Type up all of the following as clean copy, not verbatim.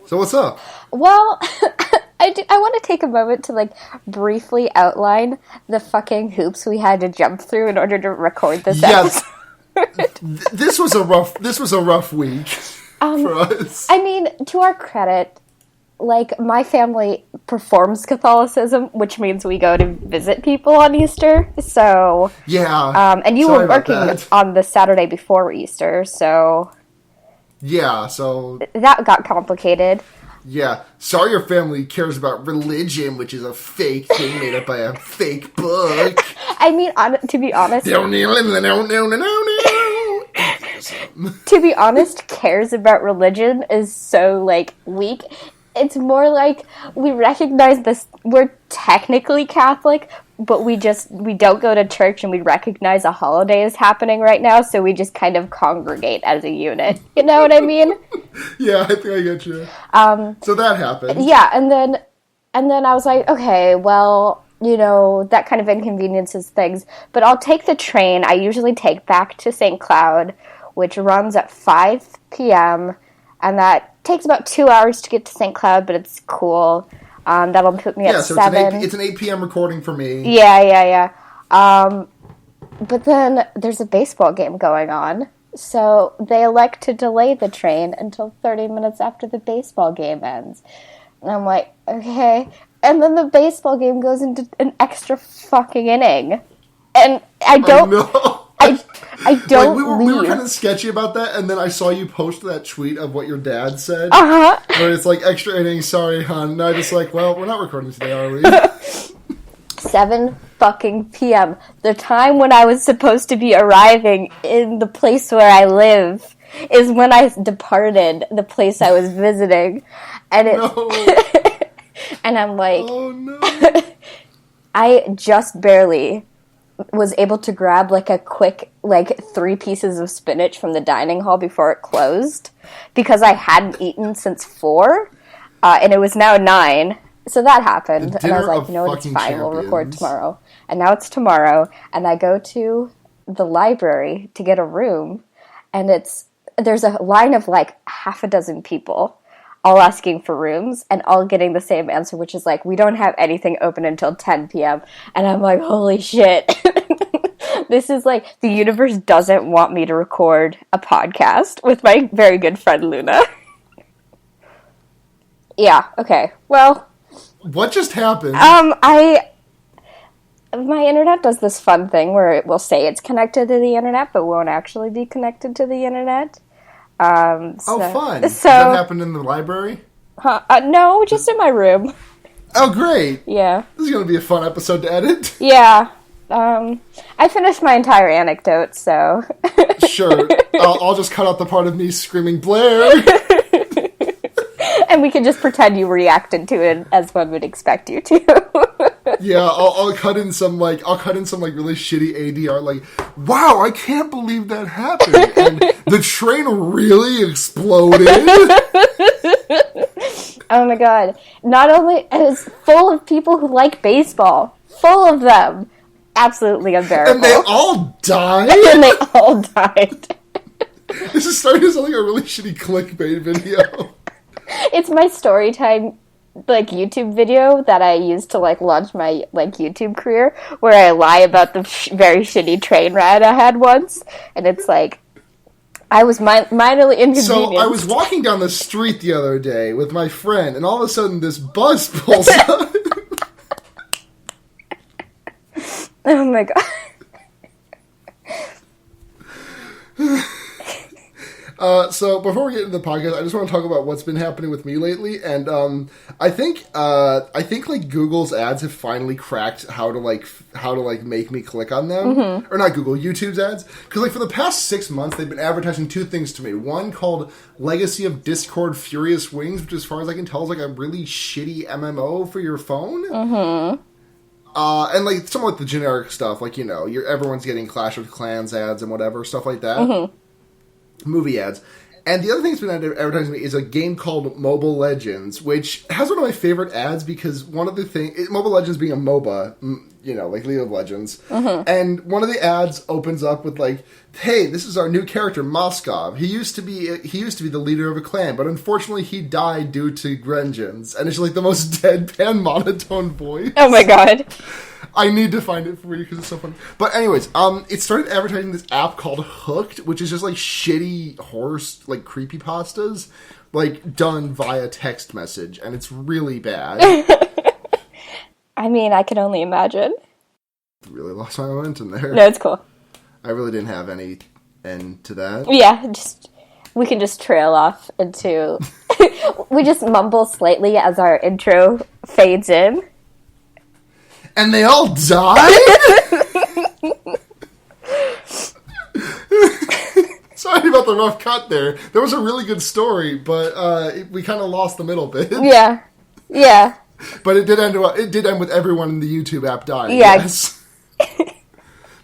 So what's up? Well, I want to take a moment to, like, briefly outline the fucking hoops we had to jump through in order to record this episode. This was a rough week for us. I mean, to our credit, like, my family performs Catholicism, which means we go to visit people on Easter, so... Yeah. And you were working on the Saturday before Easter, so... Yeah, so... That got complicated. Yeah. Sorry your family cares about religion, which is a fake thing made up by a fake book. I mean, to be honest... To be honest, cares about religion is so, like, weak. It's more like we recognize this. We're technically Catholic, but we don't go to church, and we recognize a holiday is happening right now, so we just kind of congregate as a unit. You know what I mean? Yeah, I think I get you. So that happened. Yeah, and then I was like, okay, well, you know, that kind of inconveniences things, but I'll take the train. I usually take back to St. Cloud, which runs at 5 p.m., and that takes about 2 hours to get to St. Cloud, but it's cool. That'll put me at 7. It's an 8 p.m. recording for me. Yeah. But then there's a baseball game going on, so they elect to delay the train until 30 minutes after the baseball game ends. And I'm like, okay. And then the baseball game goes into an extra fucking inning. And I don't... I don't we were kind of sketchy about that, and then I saw you post that tweet of what your dad said. Uh-huh. Where it's like, extra innings, sorry, hon. And I just like, well, we're not recording today, are we? 7 fucking p.m. The time when I was supposed to be arriving in the place where I live is when I departed the place I was visiting. And and I'm like... Oh, no. I just barely... was able to grab, like, a quick, like, 3 pieces of spinach from the dining hall before it closed, because I hadn't eaten since 4, and it was now 9, so that happened, and I was like, you know what, it's fine, we'll record tomorrow, and now it's tomorrow, and I go to the library to get a room, and there's a line of, like, half a dozen people, all asking for rooms, and all getting the same answer, which is like, we don't have anything open until 10 p.m. And I'm like, holy shit. This is like, the universe doesn't want me to record a podcast with my very good friend Luna. Yeah, okay. Well... What just happened? My internet does this fun thing where it will say it's connected to the internet, but won't actually be connected to the internet. Fun. So that happened in the library? No, just in my room. Oh, great. Yeah. This is going to be a fun episode to edit. Yeah. I finished my entire anecdote, so... Sure. I'll just cut out the part of me screaming, Blair! And we can just pretend you reacted to it as one would expect you to. Yeah, I'll cut in some really shitty ADR, like, wow, I can't believe that happened, and the train really exploded. Oh my god. Not only, it's full of people who like baseball. Full of them. Absolutely unbearable. And they all died? And they all died. This is starting to sound like a really shitty clickbait video. It's my story time, like, YouTube video that I used to, like, launch my, like, YouTube career, where I lie about the very shitty train ride I had once, and it's like, I was minorly inconvenienced. So, I was walking down the street the other day with my friend, and all of a sudden this bus pulls up. Oh my god. So before we get into the podcast, I just want to talk about what's been happening with me lately, and I think like Google's ads have finally cracked how to make me click on them, or not Google, YouTube's ads, because like for the past 6 months they've been advertising 2 things to me. One called Legacy of Discord Furious Wings, which as far as I can tell is like a really shitty MMO for your phone. And like some of the generic stuff, like, you know, everyone's getting Clash of Clans ads and whatever stuff like that. Movie ads. And the other thing that's been advertising me is a game called Mobile Legends, which has one of my favorite ads because one of the things... Mobile Legends being a MOBA, like League of Legends. Mm-hmm. And one of the ads opens up with like, hey, this is our new character, Moskov. He used to be the leader of a clan, but unfortunately he died due to vengeance. And it's like the most deadpan monotone voice. Oh my god. I need to find it for you because it's so funny. But anyways, it started advertising this app called Hooked, which is just like shitty horror, like creepypastas, like done via text message, and it's really bad. I mean, I can only imagine. Really lost my momentum there. No, it's cool. I really didn't have any end to that. Yeah, we can just trail off into... we just mumble slightly as our intro fades in. And they all died? Sorry about the rough cut there. There was a really good story, but we kind of lost the middle bit. Yeah. Yeah. But it did end with everyone in the YouTube app dying. Yeah. Yes.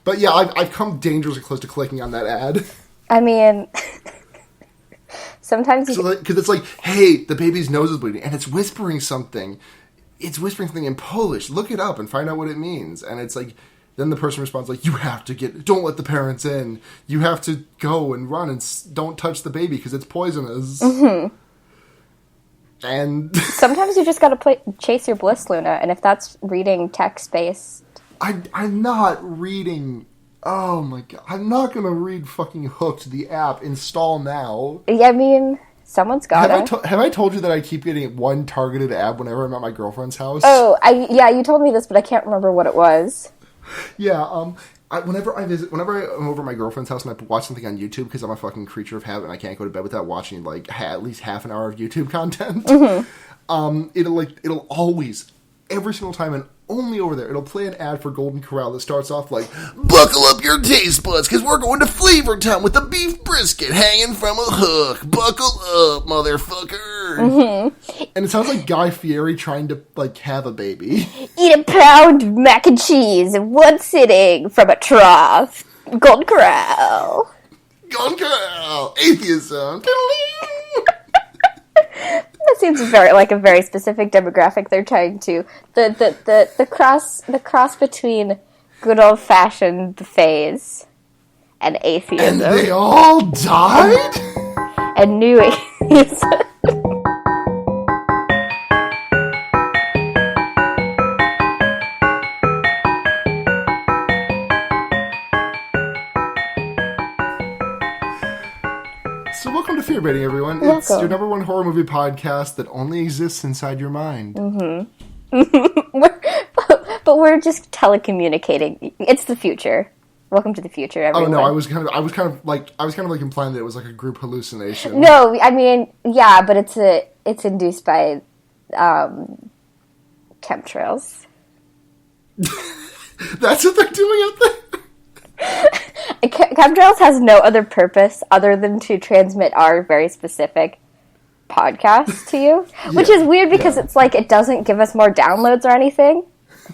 But yeah, I've come dangerously close to clicking on that ad. I mean... sometimes you... Because it's like, hey, the baby's nose is bleeding, and it's whispering something. It's whispering something in Polish. Look it up and find out what it means. And it's like, then the person responds like, you have to don't let the parents in. You have to go and run and don't touch the baby because it's poisonous. Mm-hmm. And sometimes you just gotta chase your bliss, Luna. And if that's reading text-based... I'm not reading... Oh my god. I'm not gonna read fucking Hooked, the app. Install now. Yeah, I mean... someone's got it. Have I told you that I keep getting one targeted ad whenever I'm at my girlfriend's house? Oh, you told me this, but I can't remember what it was. Yeah, whenever I'm over at my girlfriend's house and I watch something on YouTube, because I'm a fucking creature of habit and I can't go to bed without watching like at least half an hour of YouTube content. Mm-hmm. It'll always, every single time, and only over there, it'll play an ad for Golden Corral that starts off like, buckle up your taste buds, because we're going to Flavor Town with the beef brisket hanging from a hook. Buckle up, motherfucker. Mm-hmm. And it sounds like Guy Fieri trying to, like, have a baby. Eat a pound of mac and cheese in one sitting from a trough. Golden Corral. Golden Corral. Atheism. That seems like a very specific demographic they're trying to the cross between good old fashioned buffets and atheism. And they all died? And new atheism. So welcome to Fearbaiting, everyone. Welcome. It's your number one horror movie podcast that only exists inside your mind. Mm-hmm. but we're just telecommunicating. It's the future. Welcome to the future, everyone. Oh no, I was kind of like implying that it was like a group hallucination. No, I mean, yeah, but it's induced by chemtrails. That's what they're doing out there. Chemtrails has no other purpose other than to transmit our very specific podcast to you, which is weird because it's like it doesn't give us more downloads or anything.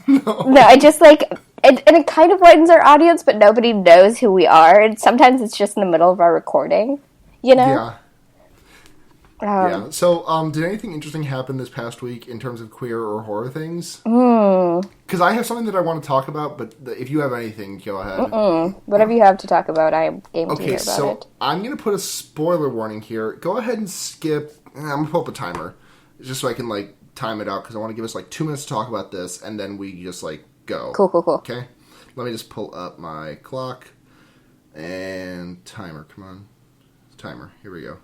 No, it just like it kind of widens our audience, but nobody knows who we are, and sometimes it's just in the middle of our recording, you know? Yeah. Yeah. So, did anything interesting happen this past week in terms of queer or horror things? Because I have something that I want to talk about, but if you have anything, go ahead. Whatever you have to talk about, I am game to hear about it. Okay, so I'm going to put a spoiler warning here. Go ahead and skip. I'm going to pull up a timer, just so I can, like, time it out, because I want to give us, like, 2 minutes to talk about this, and then we just, like, go. Cool. Okay? Let me just pull up my clock. And timer, come on. Timer, here we go.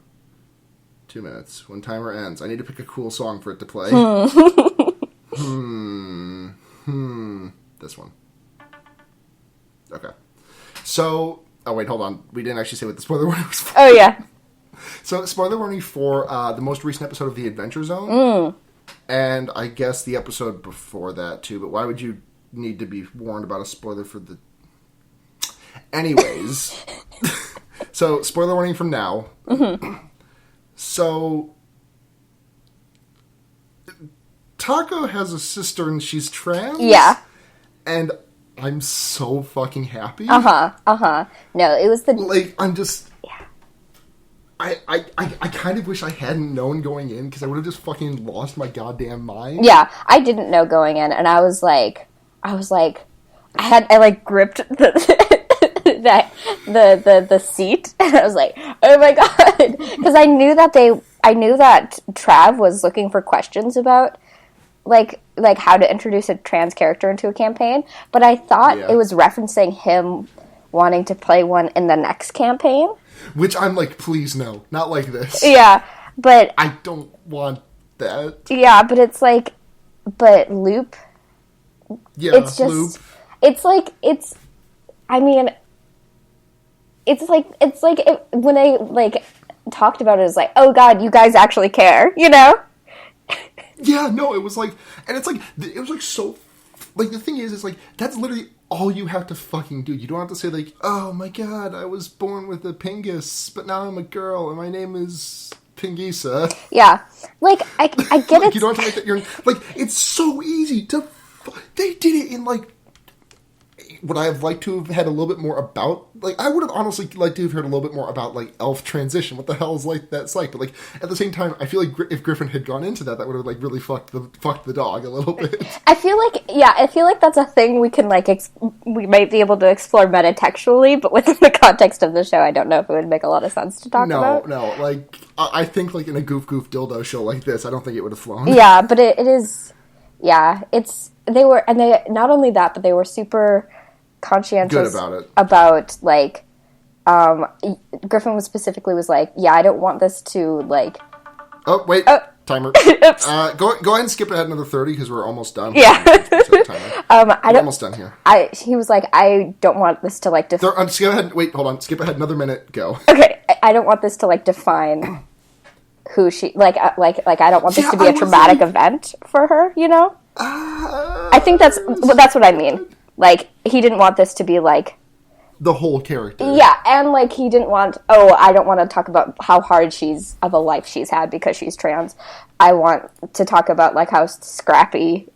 2 minutes. When timer ends, I need to pick a cool song for it to play. This one. Okay. So, oh wait, hold on. We didn't actually say what the spoiler warning was for. Oh yeah. So, spoiler warning for the most recent episode of The Adventure Zone. And I guess the episode before that too, but why would you need to be warned about a spoiler for the... Anyways. So, spoiler warning from now. So, Taco has a sister and she's trans? Yeah. And I'm so fucking happy. No, it was the... Like, I'm just... Yeah. I kind of wish I hadn't known going in, because I would have just fucking lost my goddamn mind. Yeah, I didn't know going in, and I gripped the seat, and I was like, oh my god, because I knew that Trav was looking for questions about like how to introduce a trans character into a campaign, but I thought it was referencing him wanting to play one in the next campaign. Which I'm like, please no, not like this. Yeah, but I don't want that. Yeah, but it's like, but Loop. Yeah, it's just, Loop. It's like, it's. I mean, it's like when I like talked about it, it's like, oh god, you guys actually care, you know? Yeah, no, it was like, and it's like, it was like so, like, the thing is like, that's literally all you have to fucking do. You don't have to say like, oh my god, I was born with a pingus, but now I'm a girl, and my name is Pingisa. Yeah, like, I get like, it. You don't have to make that, like, it's so easy to, they did it in, like, would I have liked to have had a little bit more about, like, I would have honestly liked to have heard a little bit more about, like, elf transition. What the hell is, like, that's like? But, like, at the same time, I feel like if Griffin had gone into that would have, like, really fucked the dog a little bit. I feel like that's a thing we can, like, we might be able to explore metatextually, but within the context of the show, I don't know if it would make a lot of sense to talk about. No, like, I think, like, in a goof dildo show like this, I don't think it would have flown. Yeah, but it is, yeah, they not only that, but they were super conscientious good about it. Griffin was like, yeah, I don't want this to, like... Oh, wait. Timer. Go ahead and skip ahead another 30, because we're almost done. Yeah. We're almost done here. He was like, I don't want this to, like... skip ahead. Wait, hold on. Skip ahead another minute. Go. Okay. I don't want this to, like, define who she... Like, I don't want this to be a traumatic event for her, you know? I think that's what I mean. Like, he didn't want this to be, like... The whole character. Yeah, and, like, he didn't want... Oh, I don't want to talk about how hard of a life she's had because she's trans. I want to talk about, like, how scrappy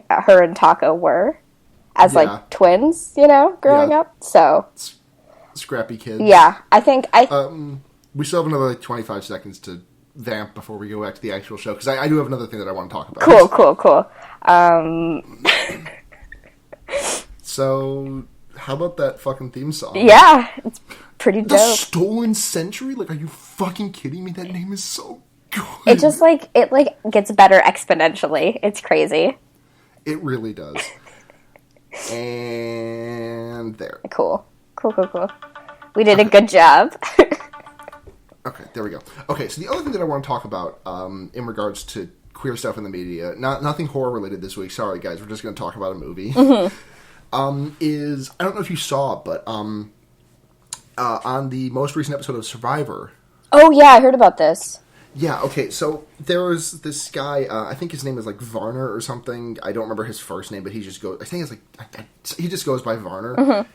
her and Taco were as, like, twins, you know, growing up. So... Scrappy kids. Yeah, I think... we still have another, like, 25 seconds to vamp before we go back to the actual show, because I do have another thing that I want to talk about. Cool. So, how about that fucking theme song? Yeah, it's pretty dope. The Stolen Century? Like, are you fucking kidding me? That name is so good. It just, like, gets better exponentially. It's crazy. It really does. And there. Cool. We did a good job. Okay, there we go. Okay, so the other thing that I want to talk about, in regards to queer stuff in the media, nothing horror related this week, sorry guys, we're just going to talk about a movie. Mm-hmm. Is, I don't know if you saw it, but on the most recent episode of Survivor. Oh yeah, I heard about this. Yeah, okay, so there was this guy, I think his name is like Varner or something, I don't remember his first name, but he just goes, I think it's like, he just goes by Varner. Mm-hmm.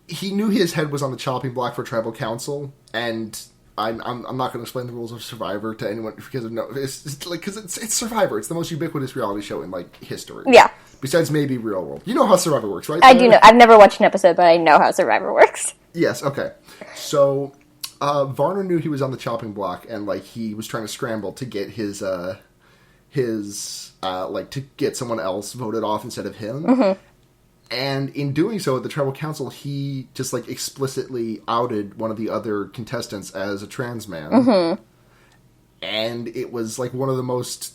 He knew his head was on the chopping block for tribal council, and I'm not going to explain the rules of Survivor to anyone because it's Survivor. It's the most ubiquitous reality show in, like, history. Yeah. Besides maybe Real World. You know how Survivor works, right? I do know. I've never watched an episode, but I know how Survivor works. Yes, okay. So, Varner knew he was on the chopping block, and, like, he was trying to scramble to get his to get someone else voted off instead of him. Mm-hmm. And in doing so, at the tribal council, he just, like, explicitly outed one of the other contestants as a trans man. Mm-hmm. And it was, like, one of the most...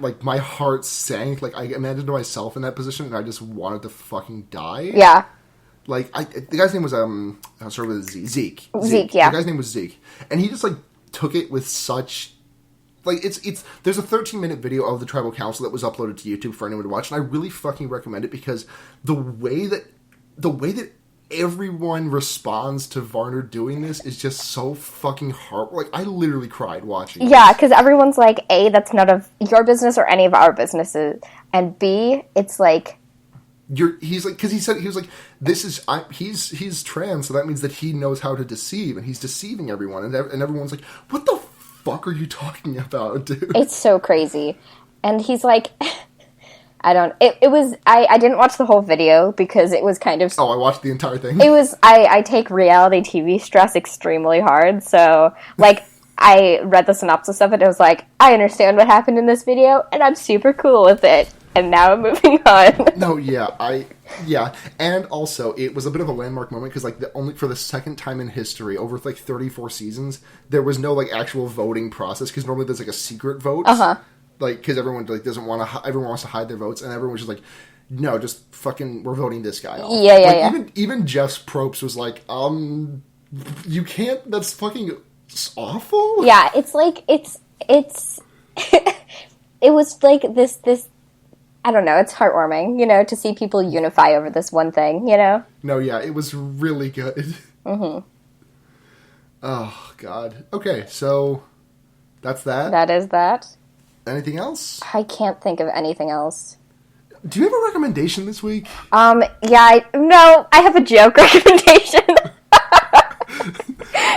like, my heart sank. Like, I imagined myself in that position, and I just wanted to fucking die. Yeah. Like, the guy's name was, I'll start with Zeke. Zeke, yeah. The guy's name was Zeke. And he just, like, took it with such... Like, there's a 13-minute video of the tribal council that was uploaded to YouTube for anyone to watch, and I really fucking recommend it because the way that everyone responds to Varner doing this is just so fucking like, I literally cried watching it. Yeah, because everyone's like, A, that's none of your business or any of our businesses, and B, it's like... He's like, because he was like, he's trans, so that means that he knows how to deceive, and he's deceiving everyone, and everyone's like, what the fuck are you talking about, dude? It's so crazy. And he's like, I don't. It was. I didn't watch the whole video because it was kind of. Oh, I watched the entire thing. It was. I take reality TV stress extremely hard, so like I read the synopsis of it. It was like, I understand what happened in this video, and I'm super cool with it. And now I'm moving on. No, yeah, and also it was a bit of a landmark moment because like for the second time in history, over like 34 seasons, there was no like actual voting process because normally there's like a secret vote. Like, because everyone like doesn't want to, everyone wants to hide their votes, and everyone's just like, no, just fucking, we're voting this guy off. Yeah. Even Jeff's Probst was like, you can't. That's fucking awful. Yeah, it's like it was like this. I don't know. It's heartwarming, to see people unify over this one thing. No, yeah, it was really good. Oh God. Okay, so that's that. That is that. Anything else? I can't think of anything else. Do you have a recommendation this week? Yeah, no, I have a joke recommendation.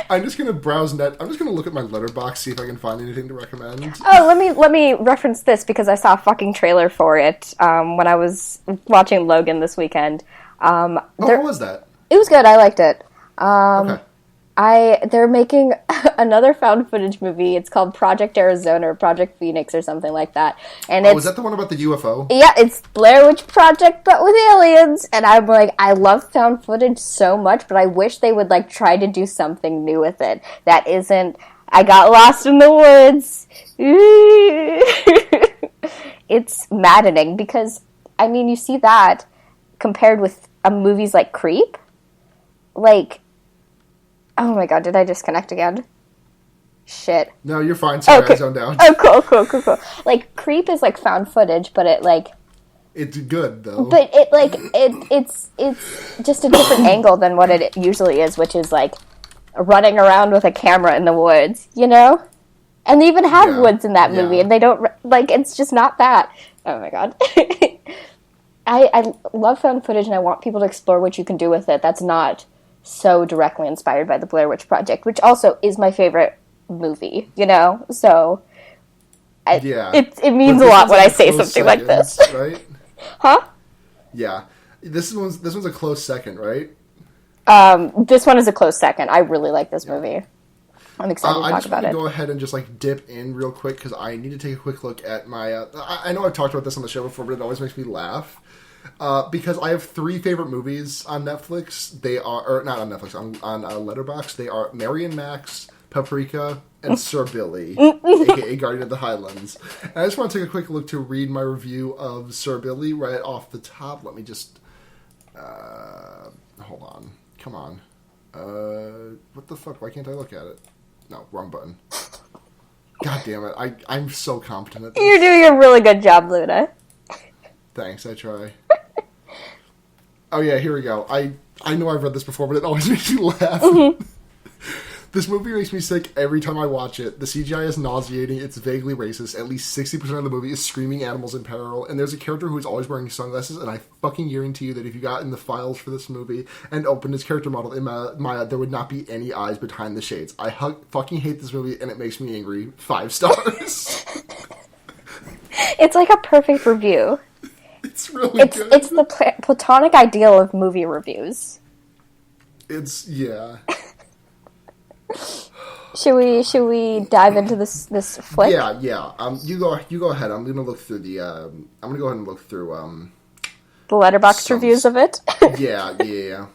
I'm just gonna browse net. I'm just gonna look at my letterbox, see if I can find anything to recommend. Oh, let me reference this because I saw a fucking trailer for it when I was watching Logan this weekend. What was that? It was good. I liked it. Okay. They're making another found footage movie. It's called Project Arizona or Project Phoenix or something like that. And is that the one about the UFO? Yeah, it's Blair Witch Project but with aliens. And I'm like, I love found footage so much, but I wish they would like try to do something new with it. That isn't, I got lost in the woods. It's maddening because, I mean, you see that compared with movies like Creep. Like, oh my god, did I disconnect again? Shit. No, you're fine. Sorry, okay. I zoned out. Oh, cool. Like, Creep is, like, found footage, but it, like... It's good, though. But it, like, it's just a different angle than what it usually is, which is, like, running around with a camera in the woods, And they even have woods in that movie, and they don't... Like, it's just not that. Oh my god. I love found footage, and I want people to explore what you can do with it. That's not so directly inspired by the Blair Witch Project, which also is my favorite movie, So, it means a lot when I say something like this, right? Huh? Yeah, this one's a close second, right? This one is a close second. I really like this movie. I'm excited to talk about it. I just want to go ahead and just like dip in real quick because I need to take a quick look at my. I know I've talked about this on the show before, but it always makes me laugh. Because I have 3 favorite movies on Netflix. They are, or not on Netflix, on Letterboxd. They are Mary and Max, Paprika, and Sir Billi, aka Guardian of the Highlands. And I just want to take a quick look to read my review of Sir Billi right off the top. Let me just, hold on. Come on. What the fuck? Why can't I look at it? No, wrong button. God damn it. I'm so competent at this. You're doing a really good job, Luna. Thanks, I try. Oh yeah, here we go. I know I've read this before, but it always makes me laugh. This movie makes me sick every time I watch it. The CGI is nauseating, it's vaguely racist, at least 60% of the movie is screaming animals in peril, and there's a character who is always wearing sunglasses, and I fucking guarantee you that if you got in the files for this movie and opened his character model in Maya, there would not be any eyes behind the shades. I fucking hate this movie, and it makes me angry. 5 stars. It's like a perfect review. It's really good. It's the platonic ideal of movie reviews. Yeah. Should we dive into this flick? Yeah. You go ahead. I'm gonna look through the. I'm gonna go ahead and look through the Letterboxd reviews of it. Yeah.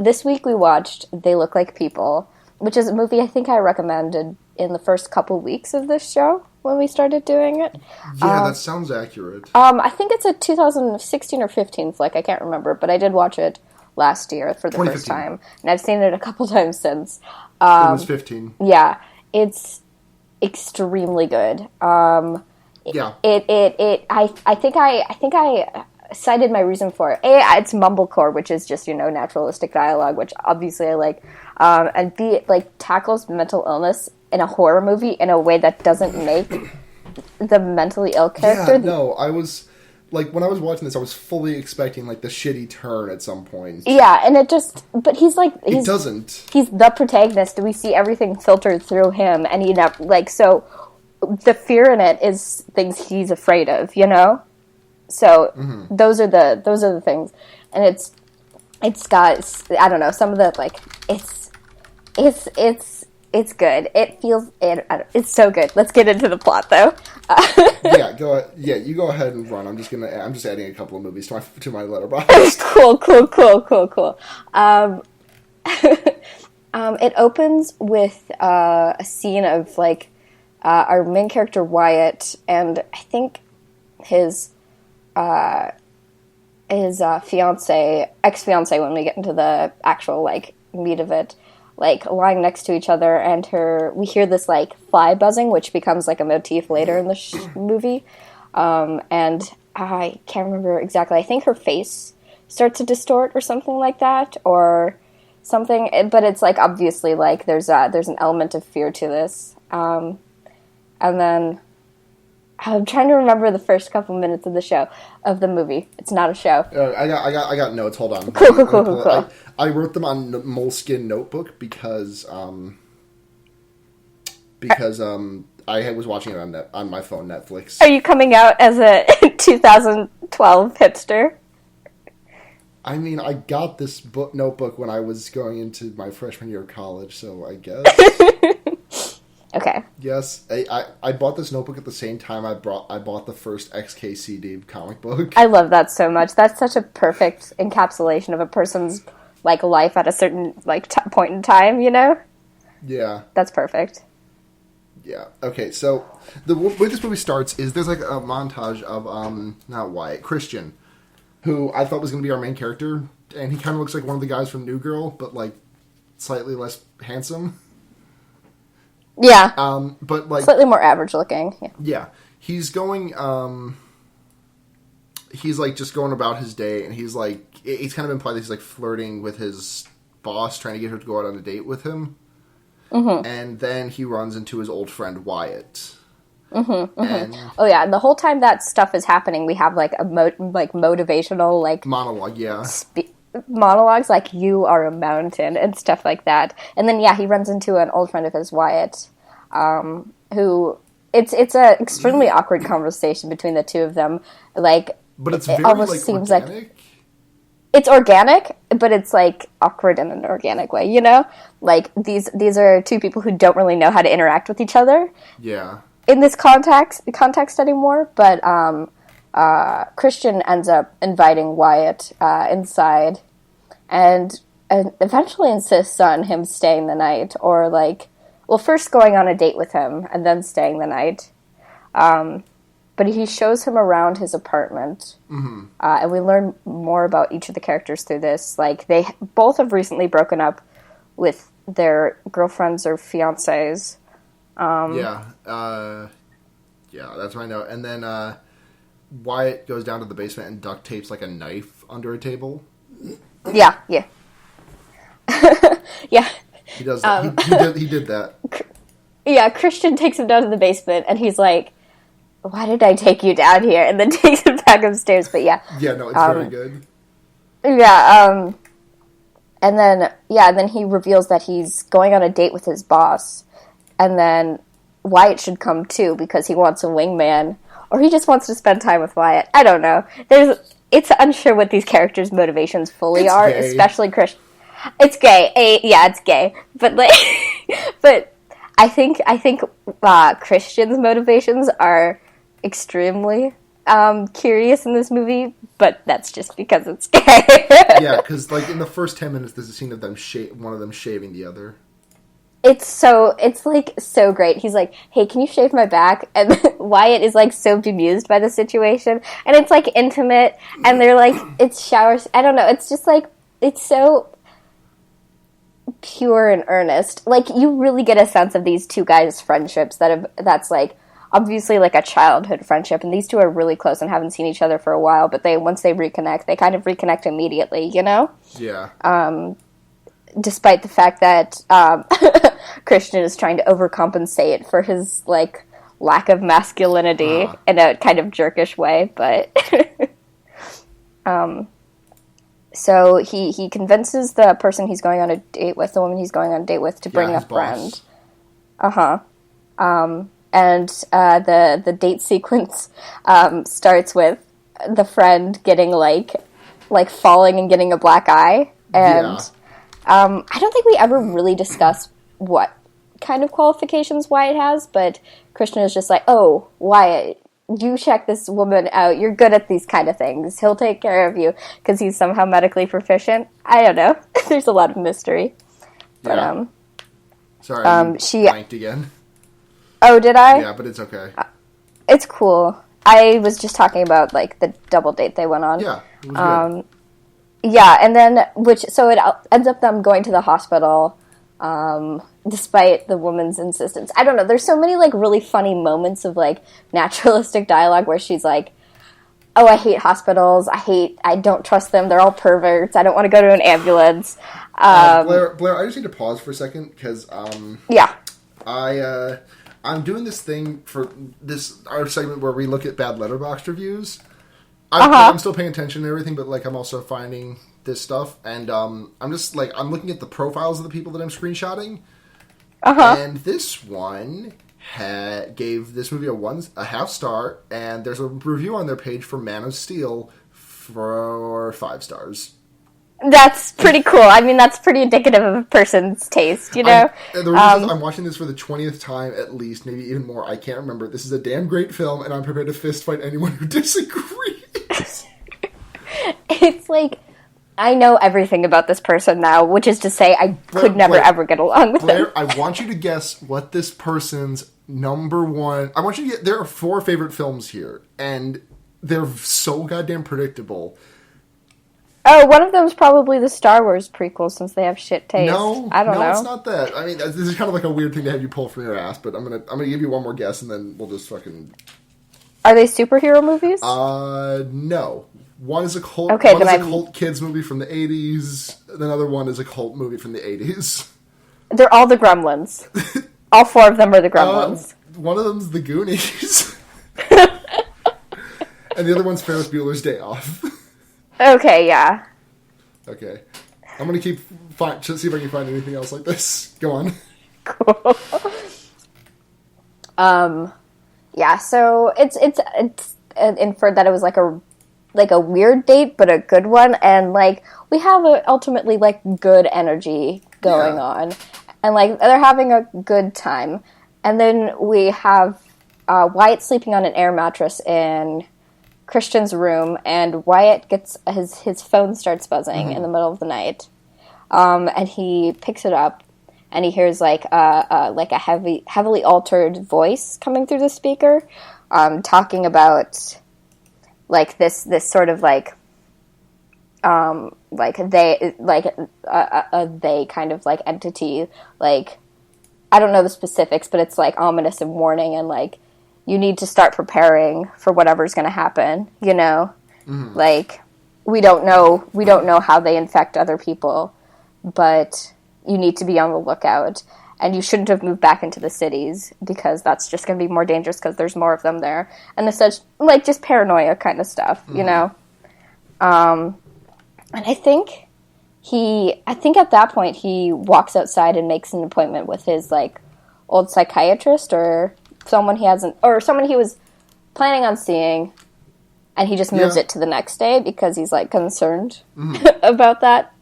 This week we watched They Look Like People, which is a movie I think I recommended in the first couple weeks of this show when we started doing it. Yeah, that sounds accurate. I think it's a 2016 or 15 flick. I can't remember, but I did watch it last year for the first time, and I've seen it a couple times since. It was 15. Yeah, it's extremely good. Yeah. I think I cited my reason for it. A, it's mumblecore, which is just naturalistic dialogue, which obviously I like. And B, it like tackles mental illness in a horror movie in a way that doesn't make the mentally ill character. Yeah, no, I was like, when I was watching this, I was fully expecting like the shitty turn at some point. Yeah, and but he's doesn't. He's the protagonist. We see everything filtered through him, and so the fear in it is things he's afraid of, So those are the things, and it's got, I don't know, some of the, like, it's good. It's so good. Let's get into the plot, though. Yeah, you go ahead and run. I'm just adding a couple of movies to my letterbox. Cool. It opens with a scene of, like, our main character Wyatt and I think his ex-fiance, when we get into the actual, like, meat of it, like, lying next to each other, and we hear this, like, fly buzzing, which becomes, like, a motif later in the movie, and I can't remember exactly. I think her face starts to distort or something like that, or something, but it's, like, obviously, like, there's an element of fear to this, and then I'm trying to remember the first couple minutes of the movie. It's not a show. I got notes. Hold on. Cool. I wrote them on the Moleskine notebook because I was watching it on my phone, Netflix. Are you coming out as a 2012 hipster? I mean, I got this notebook when I was going into my freshman year of college, so I guess. Okay. Yes, I bought this notebook at the same time I bought the first XKCD comic book. I love that so much. That's such a perfect encapsulation of a person's, like, life at a certain, like, point in time, you know? Yeah. That's perfect. Yeah. Okay, so the way this movie starts is there's, like, a montage of not Wyatt, Christian, who I thought was going to be our main character, and he kind of looks like one of the guys from New Girl, but, like, slightly less handsome. Yeah. But, like, slightly more average looking. Yeah. He's going, he's, like, just going about his day, and he's, like, it's kind of implied that he's, like, flirting with his boss, trying to get her to go out on a date with him. Mm-hmm. And then he runs into his old friend Wyatt. Mm-hmm. And oh yeah, the whole time that stuff is happening, we have, like, a motivational, like, monologue, yeah. Monologues, like, you are a mountain and stuff like that. And then, yeah, he runs into an old friend of his, Wyatt, who it's a extremely awkward conversation between the two of them. Like, but it's very, almost, like, seems organic. Like it's organic, but it's, like, awkward in an organic way, you know? Like, these are two people who don't really know how to interact with each other. Yeah. In this context anymore, but Christian ends up inviting Wyatt inside, and eventually insists on him staying the night, or, like, well, first going on a date with him and then staying the night. But he shows him around his apartment, and we learn more about each of the characters through this. Like, they both have recently broken up with their girlfriends or fiancés. Yeah, that's what I know. And then Wyatt goes down to the basement and duct tapes, like, a knife under a table. Yeah. Yeah. He does that. He did that. Yeah, Christian takes him down to the basement, and he's like, why did I take you down here? And then takes him back upstairs, but yeah. Yeah, no, it's very good. Yeah, and then he reveals that he's going on a date with his boss, and then Wyatt should come too, because he wants a wingman, or he just wants to spend time with Wyatt. I don't know. It's unsure what these characters' motivations fully are, gay. Especially Christian. It's gay. It's gay. But, like, but I think Christian's motivations are extremely curious in this movie, but that's just because it's gay. Yeah, because, like, in the first 10 minutes, there's a scene of them one of them shaving the other. It's like so great. He's like, hey, can you shave my back? And Wyatt is, like, so bemused by the situation, and it's, like, intimate, and they're like, it's showers. I don't know. It's just, like, it's so pure and earnest. Like, you really get a sense of these two guys' friendships that's, like, obviously, like, a childhood friendship, and these two are really close and haven't seen each other for a while, but once they reconnect, they kind of reconnect immediately, you know? Yeah. Despite the fact that Christian is trying to overcompensate for his, like, lack of masculinity in a kind of jerkish way, but so he convinces the person he's going on a date with, the woman he's going on a date with, to bring a friend. And the date sequence starts with the friend getting, like, falling and getting a black eye. And, I don't think we ever really discussed what kind of qualifications Wyatt has, but Christian is just like, oh, Wyatt, you check this woman out. You're good at these kind of things. He'll take care of you because he's somehow medically proficient. I don't know. There's a lot of mystery. But, sorry, she blanked again. Oh, did I? Yeah, but it's okay. It's cool. I was just talking about, like, the double date they went on. Yeah, it was good. Yeah, and then, so it ends up them going to the hospital, despite the woman's insistence. I don't know, there's so many, like, really funny moments of, like, naturalistic dialogue where she's like, oh, I hate hospitals, I don't trust them, they're all perverts, I don't want to go to an ambulance. Blair, I just need to pause for a second, because, yeah. I'm doing this thing for our segment where we look at bad Letterboxd reviews. I'm still paying attention to everything, but, like, I'm also finding this stuff, and I'm just, like, I'm looking at the profiles of the people that I'm screenshotting, and this one gave this movie a half star, and there's a review on their page for Man of Steel for 5 stars. That's pretty cool. I mean, that's pretty indicative of a person's taste, you know? The reason is I'm watching this for the 20th time, at least, maybe even more. I can't remember. This is a damn great film, and I'm prepared to fist fight anyone who disagrees. It's like, I know everything about this person now, which is to say I could never ever get along with Blair, them. I want you to guess what this person's number one... I want you to get... There are 4 favorite films here, and they're so goddamn predictable. Oh, one of them's probably the Star Wars prequel, since they have shit taste. I don't know. No, it's not that. I mean, this is kind of like a weird thing to have you pull from your ass, but I'm gonna give you one more guess, and then we'll just fucking... Are they superhero movies? No. One is a cult. Okay, one is a cult kids movie from the 80s. Another one is a cult movie from the 80s. They're all the Gremlins. All 4 of them are the Gremlins. One of them's the Goonies. And the other one's Ferris Bueller's Day Off. Okay, yeah. Okay. I'm gonna see if I can find anything else like this. Go on. Cool. Yeah, so it's inferred that it was like a weird date, but a good one, and, like, we have ultimately, like, good energy going on, and, like, they're having a good time, and then we have Wyatt sleeping on an air mattress in Christian's room, and Wyatt gets his phone starts buzzing in the middle of the night, and he picks it up, and he hears, like, a heavily altered voice coming through the speaker, talking about, like, this sort of, like they, like, a they kind of, like, entity, like, I don't know the specifics, but it's, like, ominous and warning, and, like, you need to start preparing for whatever's going to happen, you know? Mm-hmm. Like, we don't know how they infect other people, but you need to be on the lookout, and you shouldn't have moved back into the cities, because that's just going to be more dangerous because there's more of them there. And it's such, like, just paranoia kind of stuff, you know? And I think at that point he walks outside and makes an appointment with his, like, old psychiatrist or someone he was planning on seeing, and he just moves it to the next day because he's, like, concerned about that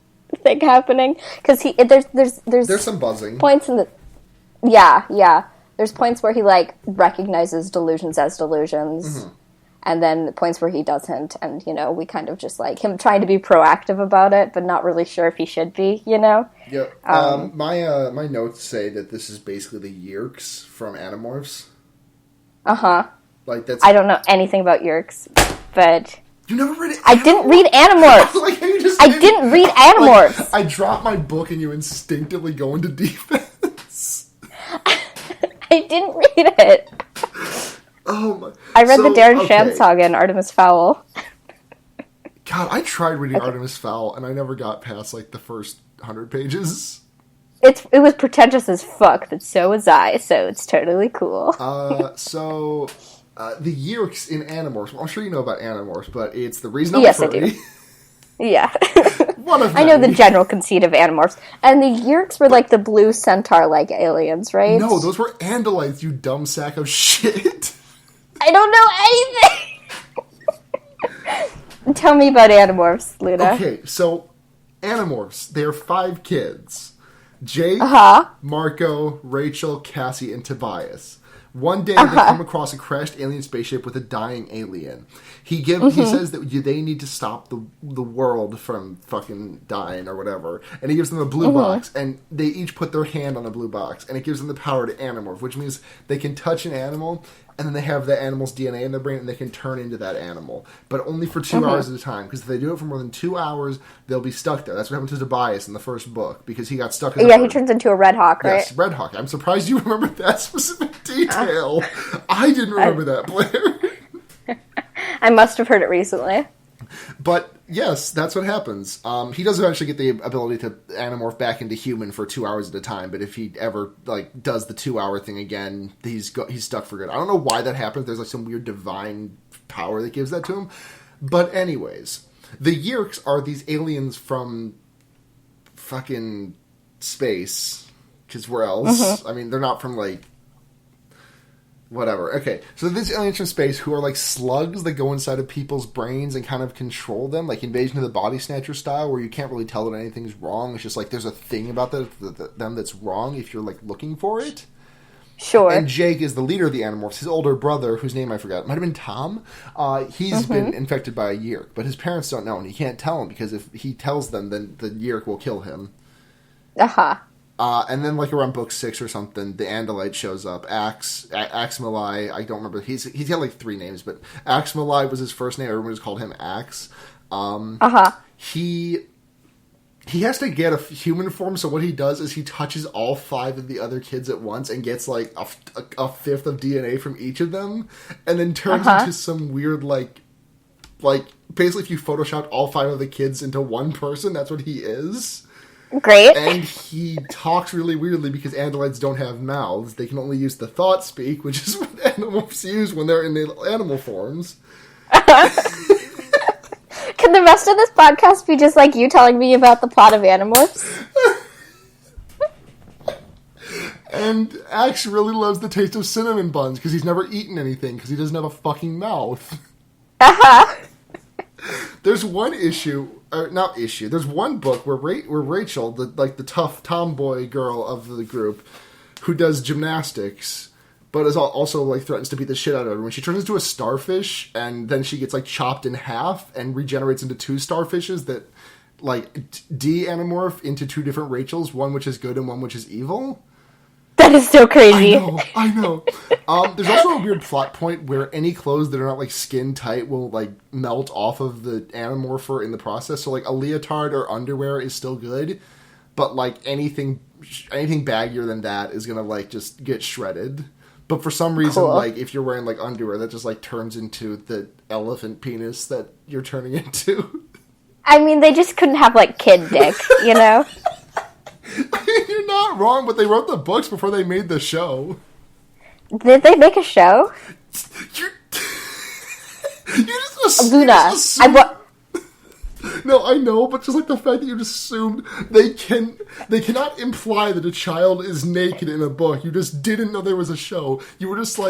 thing happening, because there's some buzzing points in the there's points where he, like, recognizes delusions as delusions, and then points where he doesn't, and, you know, we kind of just, like, him trying to be proactive about it but not really sure if he should be, you know. My notes say that this is basically the Yeerks from Animorphs. Like, that's... I don't know anything about Yeerks, but you never read Animorphs? I didn't read Animorphs. I didn't read Animorphs. Like, I drop my book and you instinctively go into defense. I didn't read it. Oh my! I read the Darren Shan saga and Artemis Fowl. God, I tried reading Artemis Fowl and I never got past, like, the first 100 pages. It was pretentious as fuck, but so was I, so it's totally cool. The Yeerks in Animorphs. Well, I'm sure you know about Animorphs, but it's the reason I'm a furry. I do. Yeah. One of I know the general conceit of Animorphs. And the Yeerks were, like, the blue centaur-like aliens, right? No, those were Andalites, you dumb sack of shit. I don't know anything! Tell me about Animorphs, Luna. Okay, so Animorphs, they're 5 kids. Jake, Marco, Rachel, Cassie, and Tobias. One day they come across a crashed alien spaceship with a dying alien. He says that they need to stop the world from fucking dying or whatever. And he gives them a blue box, and they each put their hand on the blue box, and it gives them the power to animorph, which means they can touch an animal, and then they have that animal's DNA in their brain, and they can turn into that animal. But only for 2 hours at a time, because if they do it for more than 2 hours, they'll be stuck there. That's what happened to Tobias in the first book, because he got stuck in the he turns into a Red Hawk, right? Yes, Red Hawk. I'm surprised you remembered that specific detail. I didn't remember that, Blair. I must have heard it recently. But, yes, that's what happens. He does eventually get the ability to animorph back into human for 2 hours at a time, but if he ever, does the 2-hour thing again, he's stuck for good. I don't know why that happens. There's, some weird divine power that gives that to him. But anyways, the Yeerks are these aliens from fucking space. Because where else? I mean, they're not from, whatever. Okay, so these aliens from space who are slugs that go inside of people's brains and kind of control them, like Invasion of the Body Snatcher style, where you can't really tell that anything's wrong. It's just there's a thing about them that's wrong if you're looking for it. Sure. And Jake is the leader of the Animorphs. His older brother, whose name I forgot, might have been Tom. He's been infected by a Yeerk, but his parents don't know, and he can't tell them because if he tells them, then the Yeerk will kill him. And then, around book 6 or something, the Andalite shows up. Axmalai, I don't remember. He's got, 3 names, but Axmalai was his first name. Everyone just called him Ax. He has to get a human form, so what he does is he touches all 5 of the other kids at once and gets, a fifth of DNA from each of them, and then turns into some weird, basically if you photoshopped all 5 of the kids into one person, that's what he is. Great. And he talks really weirdly because Andalites don't have mouths. They can only use the thought speak, which is what animals use when they're in the animal forms. Can the rest of this podcast be just you telling me about the plot of Animorphs? And Axe really loves the taste of cinnamon buns because he's never eaten anything because he doesn't have a fucking mouth. There's one issue, there's one book where Rachel, the tough tomboy girl of the group, who does gymnastics, but is also threatens to beat the shit out of her. When she turns into a starfish, and then she gets chopped in half and regenerates into 2 starfishes that de-animorph into 2 different Rachels, one which is good and one which is evil. That is so crazy. I know. There's also a weird plot point where any clothes that are not skin tight will melt off of the Animorpher in the process. So a leotard or underwear is still good, but anything baggier than that is gonna just get shredded. But for some reason, if you're wearing underwear, that just turns into the elephant penis that you're turning into. I mean, they just couldn't have kid dick, you know? You're not wrong, but they wrote the books before they made the show. Did they make a show? You just assumed... Luna, No, I know, but just the fact that you just assumed they cannot imply that a child is naked in a book. You just didn't know there was a show. You were just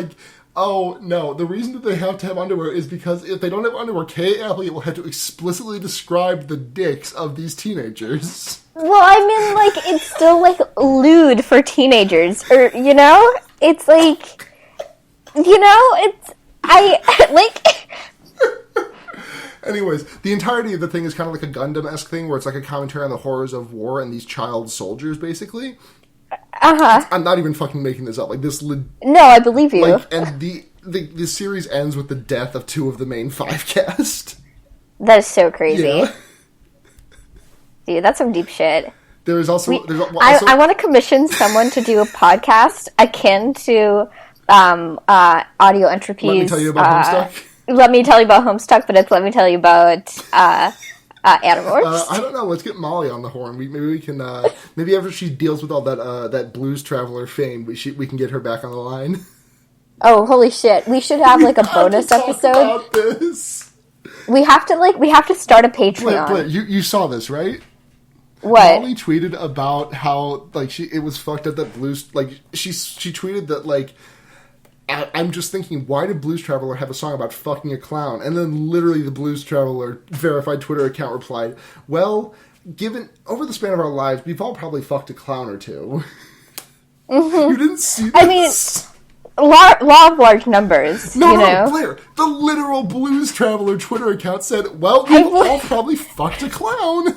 oh, no, the reason that they have to have underwear is because if they don't have underwear, Kay Appley will have to explicitly describe the dicks of these teenagers. Well, I mean, it's still, lewd for teenagers, or, you know? It's, Anyways, the entirety of the thing is kind of like a Gundam-esque thing, where it's a commentary on the horrors of war and these child soldiers, basically. I'm not even fucking making this up. No, I believe you. And the series ends with the death of 2 of the main 5 cast. That is so crazy. Yeah. Dude, that's some deep shit. There is also... I want to commission someone to do a podcast akin to Audio Entropy's... Let me tell you about Homestuck. Let me tell you about Homestuck, but it's let me tell you about Animorphs. I don't know. Let's get Molly on the horn. Maybe we can... maybe after she deals with all that Blues Traveler fame, we can get her back on the line. Oh, holy shit. We should have a bonus episode. About this. We have to start a Patreon. Blair, you saw this, right? What? Molly tweeted about how it was fucked up that Blues she tweeted that I'm just thinking, why did Blues Traveler have a song about fucking a clown? And then literally the Blues Traveler verified Twitter account replied, well, given over the span of our lives, we've all probably fucked a clown or two. You didn't see this? I mean, law of large numbers, no, you know? Blair, the literal Blues Traveler Twitter account said, well, we've all probably fucked a clown.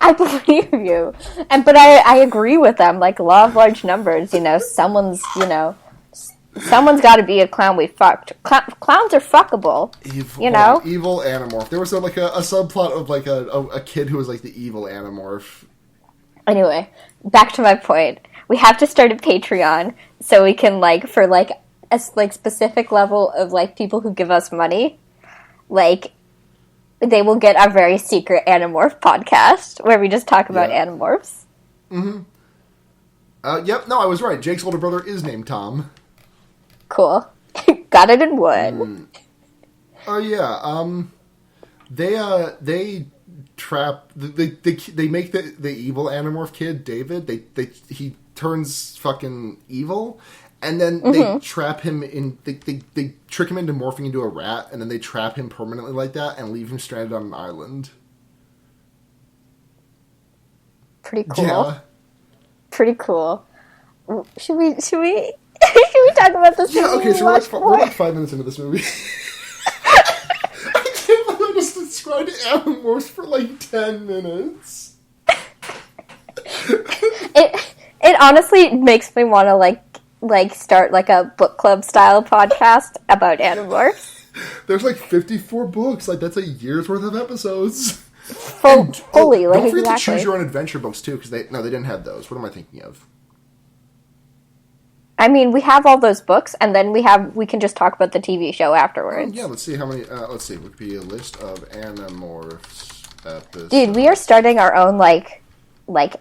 I believe you. But I agree with them. Like, law of large numbers, you know, someone's got to be a clown we fucked. Clowns are fuckable, Evil, you know? Evil Animorph. There was a subplot of, like, a kid who was, like, the evil Animorph. Anyway, back to my point. We have to start a Patreon so we can, like, for, like, a specific level of, like, people who give us money, like, they will get our very secret Animorph podcast where we just talk about Animorphs. Mm-hmm. Yep, no, I was right. Jake's older brother is named Tom. Cool. Got it in one. Oh, yeah. They trap... They make the evil Animorph kid, David, he turns fucking evil, and then they trap him in... They trick him into morphing into a rat, and then they trap him permanently like that and leave him stranded on an island. Pretty cool. Yeah. Pretty cool. Should we should we talk about this movie? Yeah, okay, so we're like 5 minutes into this movie. I can't believe I just described Animorphs for like 10 minutes. It honestly makes me want to like start like a book club style podcast about Animorphs. There's like 54 books. Like, that's a year's worth of episodes. Fully, like, don't forget exactly. to choose your own adventure books too, because they didn't have those. What am I thinking of? I mean, we have all those books, and then we can just talk about the TV show afterwards. Yeah, let's see how many. Let's see. Wikipedia list of Animorphs episodes. Dude, we are starting our own like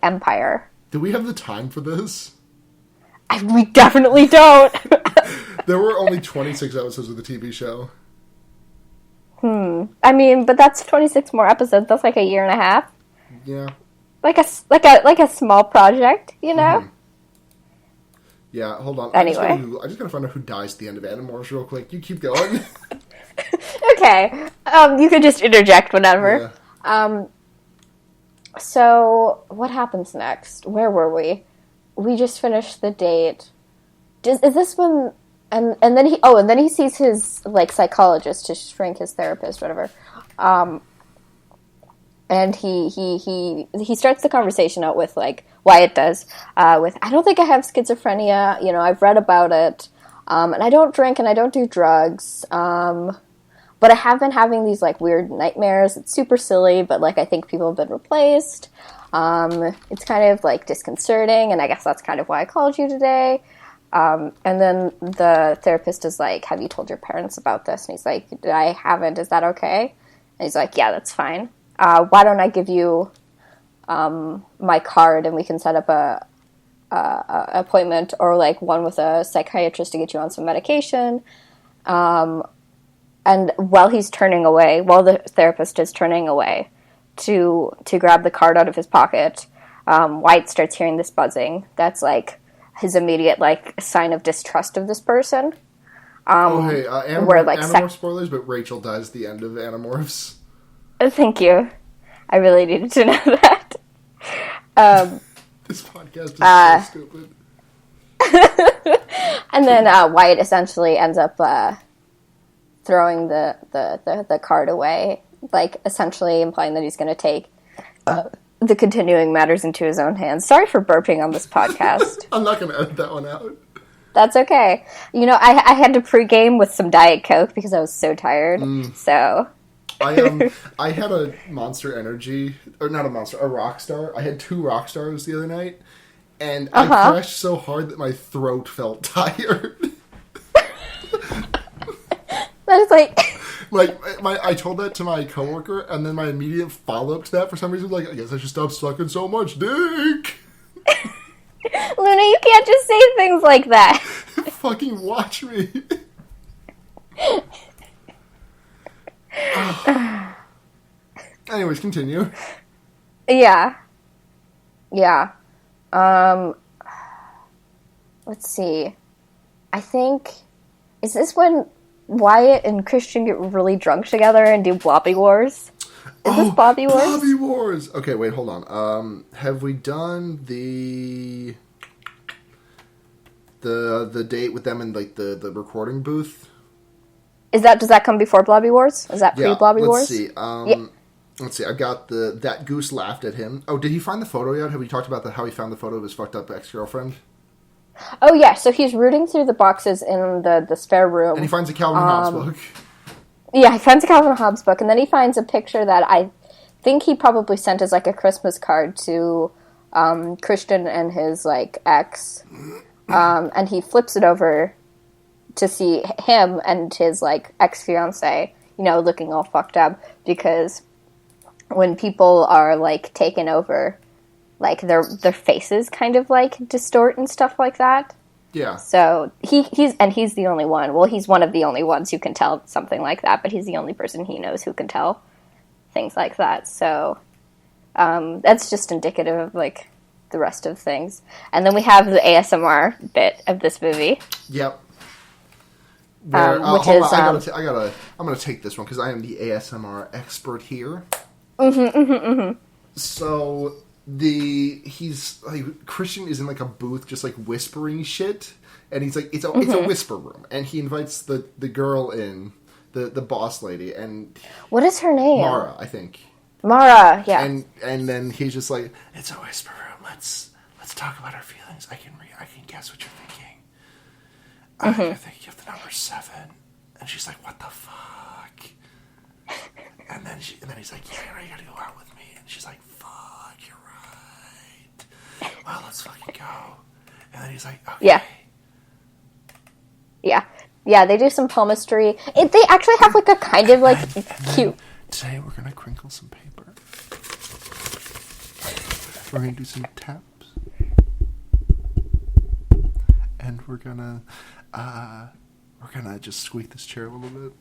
empire. Do we have the time for this? We definitely don't. There were only 26 episodes of the TV show. I mean, but that's 26 more episodes. That's like a year and a half. Yeah. Like a small project, you know? Mm-hmm. Yeah, hold on. Anyway. I just gotta find out who dies at the end of Animorphs real quick. You keep going. Okay. You can just interject whenever. Yeah. So, what happens next? Where were we? We just finished the date. Is this when... And then he sees his, like, psychologist to shrink his therapist, whatever. And he starts the conversation out with, like, Wyatt does, with, I don't think I have schizophrenia, you know, I've read about it, and I don't drink and I don't do drugs, but I have been having these, like, weird nightmares. It's super silly, but, like, I think people have been replaced. It's kind of, like, disconcerting, and I guess that's kind of why I called you today. And then the therapist is like, have you told your parents about this? And he's like, I haven't. Is that okay? And he's like, yeah, that's fine. Why don't I give you my card and we can set up a appointment or like one with a psychiatrist to get you on some medication. And while the therapist is turning away to grab the card out of his pocket, White starts hearing this buzzing. That's like his immediate like sign of distrust of this person. Animorphs spoilers, but Rachel dies at the end of Animorphs. Thank you. I really needed to know that. This podcast is so stupid. And then Wyatt essentially ends up throwing the card away, like essentially implying that he's going to take the continuing matters into his own hands. Sorry for burping on this podcast. I'm not going to edit that one out. That's okay. You know, I had to pregame with some Diet Coke because I was so tired. So I had a Monster Energy, or not a Monster, a Rockstar. I had 2 Rockstars the other night, and I crashed so hard that my throat felt tired. That is like... I told that to my coworker, and then my immediate follow-up to that, for some reason, was like, I guess I should stop sucking so much dick. Luna, you can't just say things like that. Fucking watch me. Anyways, continue. Yeah. Let's see. I think Is this when Wyatt and Christian get really drunk together and do Blobby Wars? Is this Blobby Wars? Blobby Wars! Okay, wait, hold on. Have we done the date with them in, like, the recording booth? Does that come before Blobby Wars? Is that pre-Blobby Wars? Let's see. Let's see. I got that goose laughed at him. Oh, did he find the photo yet? Have we talked about how he found the photo of his fucked up ex-girlfriend? Oh, yeah. So he's rooting through the boxes in the spare room. And he finds a Calvin Hobbes book. Yeah, he finds a Calvin Hobbes book, and then he finds a picture that I think he probably sent as, like, a Christmas card to Christian and his, like, ex. And he flips it over to see him and his, like, ex-fiancé, looking all fucked up, because when people are, like, taken over, like, their faces kind of, like, distort and stuff like that. Yeah. So he's the only one. Well, he's one of the only ones who can tell something like that, but he's the only person he knows who can tell things like that. So that's just indicative of, like, the rest of things. And then we have the ASMR bit of this movie. Yep. Where, I'm gonna take this one because I am the ASMR expert here. So he's like, Christian is in, like, a booth just, like, whispering shit, and he's like, it's a whisper room, and he invites the girl in, the boss lady, and what is her name? Mara, I think. Mara, yeah. And then he's just like, it's a whisper room. Let's talk about our feelings. I can guess what you're thinking. I think you have the number 7. And she's like, what the fuck? and then he's like, yeah, you gotta go out with me. And she's like, fuck, you're right. Well, let's fucking go. And then he's like, okay. Yeah, they do some palmistry. They actually have, like, a kind of, like, cute... Today we're gonna crinkle some paper. We're gonna do some taps. And we're gonna just squeak this chair a little bit.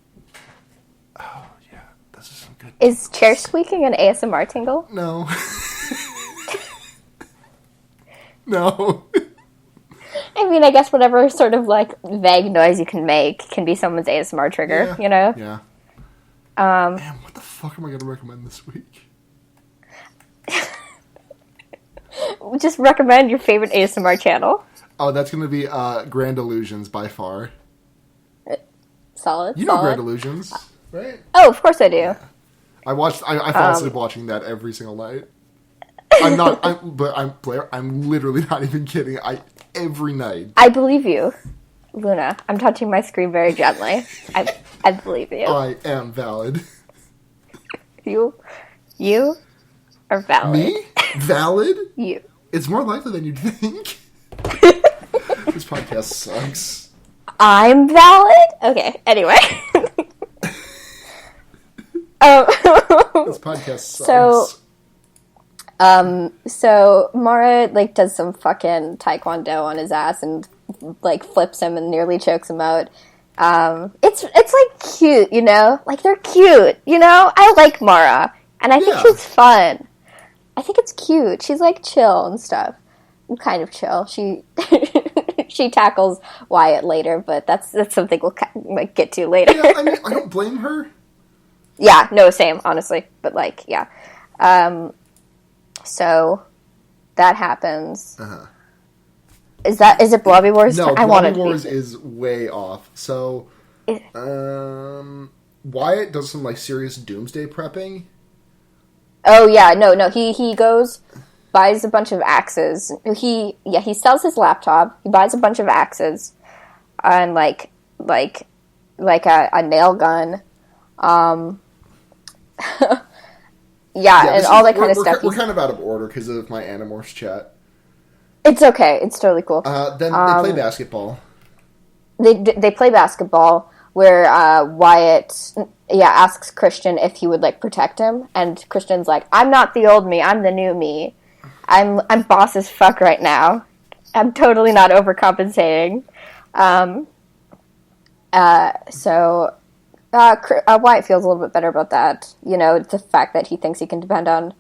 Oh, yeah. This is some good... Is chair squeaking an ASMR tingle? No. No. I mean, I guess whatever sort of, like, vague noise you can make can be someone's ASMR trigger, Yeah. Man, what the fuck am I going to recommend this week? Just recommend your favorite ASMR channel. Oh, that's going to be Grand Illusions by far. Solid. You know Grand Illusions, right? Oh, of course I do. Yeah. I fall asleep watching that every single night. Blair, I'm literally not even kidding. Every night. I believe you, Luna. I'm touching my screen very gently. I believe you. I am valid. You are valid. Me? Valid? You. It's more likely than you'd think. This podcast sucks. I'm valid? Okay, anyway. This podcast sucks. So Mara, like, does some fucking taekwondo on his ass and, like, flips him and nearly chokes him out. It's like cute, like, they're cute, I like Mara, and I think she's fun. I think it's cute. She's, like, chill and stuff. Kind of chill. She she tackles Wyatt later, but that's something we'll, like, get to later. Yeah, I mean, I don't blame her. Yeah, no, same, honestly, but, like, yeah. So that happens. Uh-huh. Is it Blobby Wars? No, Blobby Wars is way off. So, Wyatt does some, like, serious doomsday prepping. Oh yeah, no. He goes, buys a bunch of axes. He sells his laptop. He buys a bunch of axes, and like a nail gun. And all that kind of stuff. We're kind of out of order because of my Animorphs chat. It's okay. It's totally cool. Then they play basketball. They play basketball where Wyatt asks Christian if he would, like, protect him, and Christian's like, I'm not the old me. I'm the new me. I'm boss as fuck right now. I'm totally not overcompensating. So Wyatt feels a little bit better about that. The fact that he thinks he can depend on,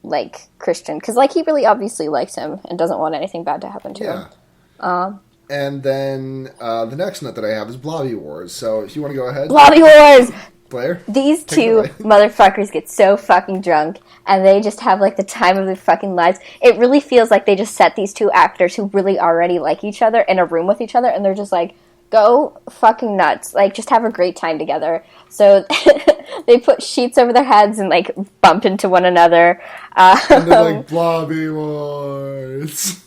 like, Christian. Because, like, he really obviously likes him and doesn't want anything bad to happen to him. And then the next note that I have is Blobby Wars. So if you want to go ahead. Blobby Wars! Blair? These two motherfuckers get so fucking drunk, and they just have, like, the time of their fucking lives. It really feels like they just set these two actors who really already like each other in a room with each other, and they're just like, go fucking nuts. Like, just have a great time together. So they put sheets over their heads and, like, bump into one another. And they're like, Blobby Wars.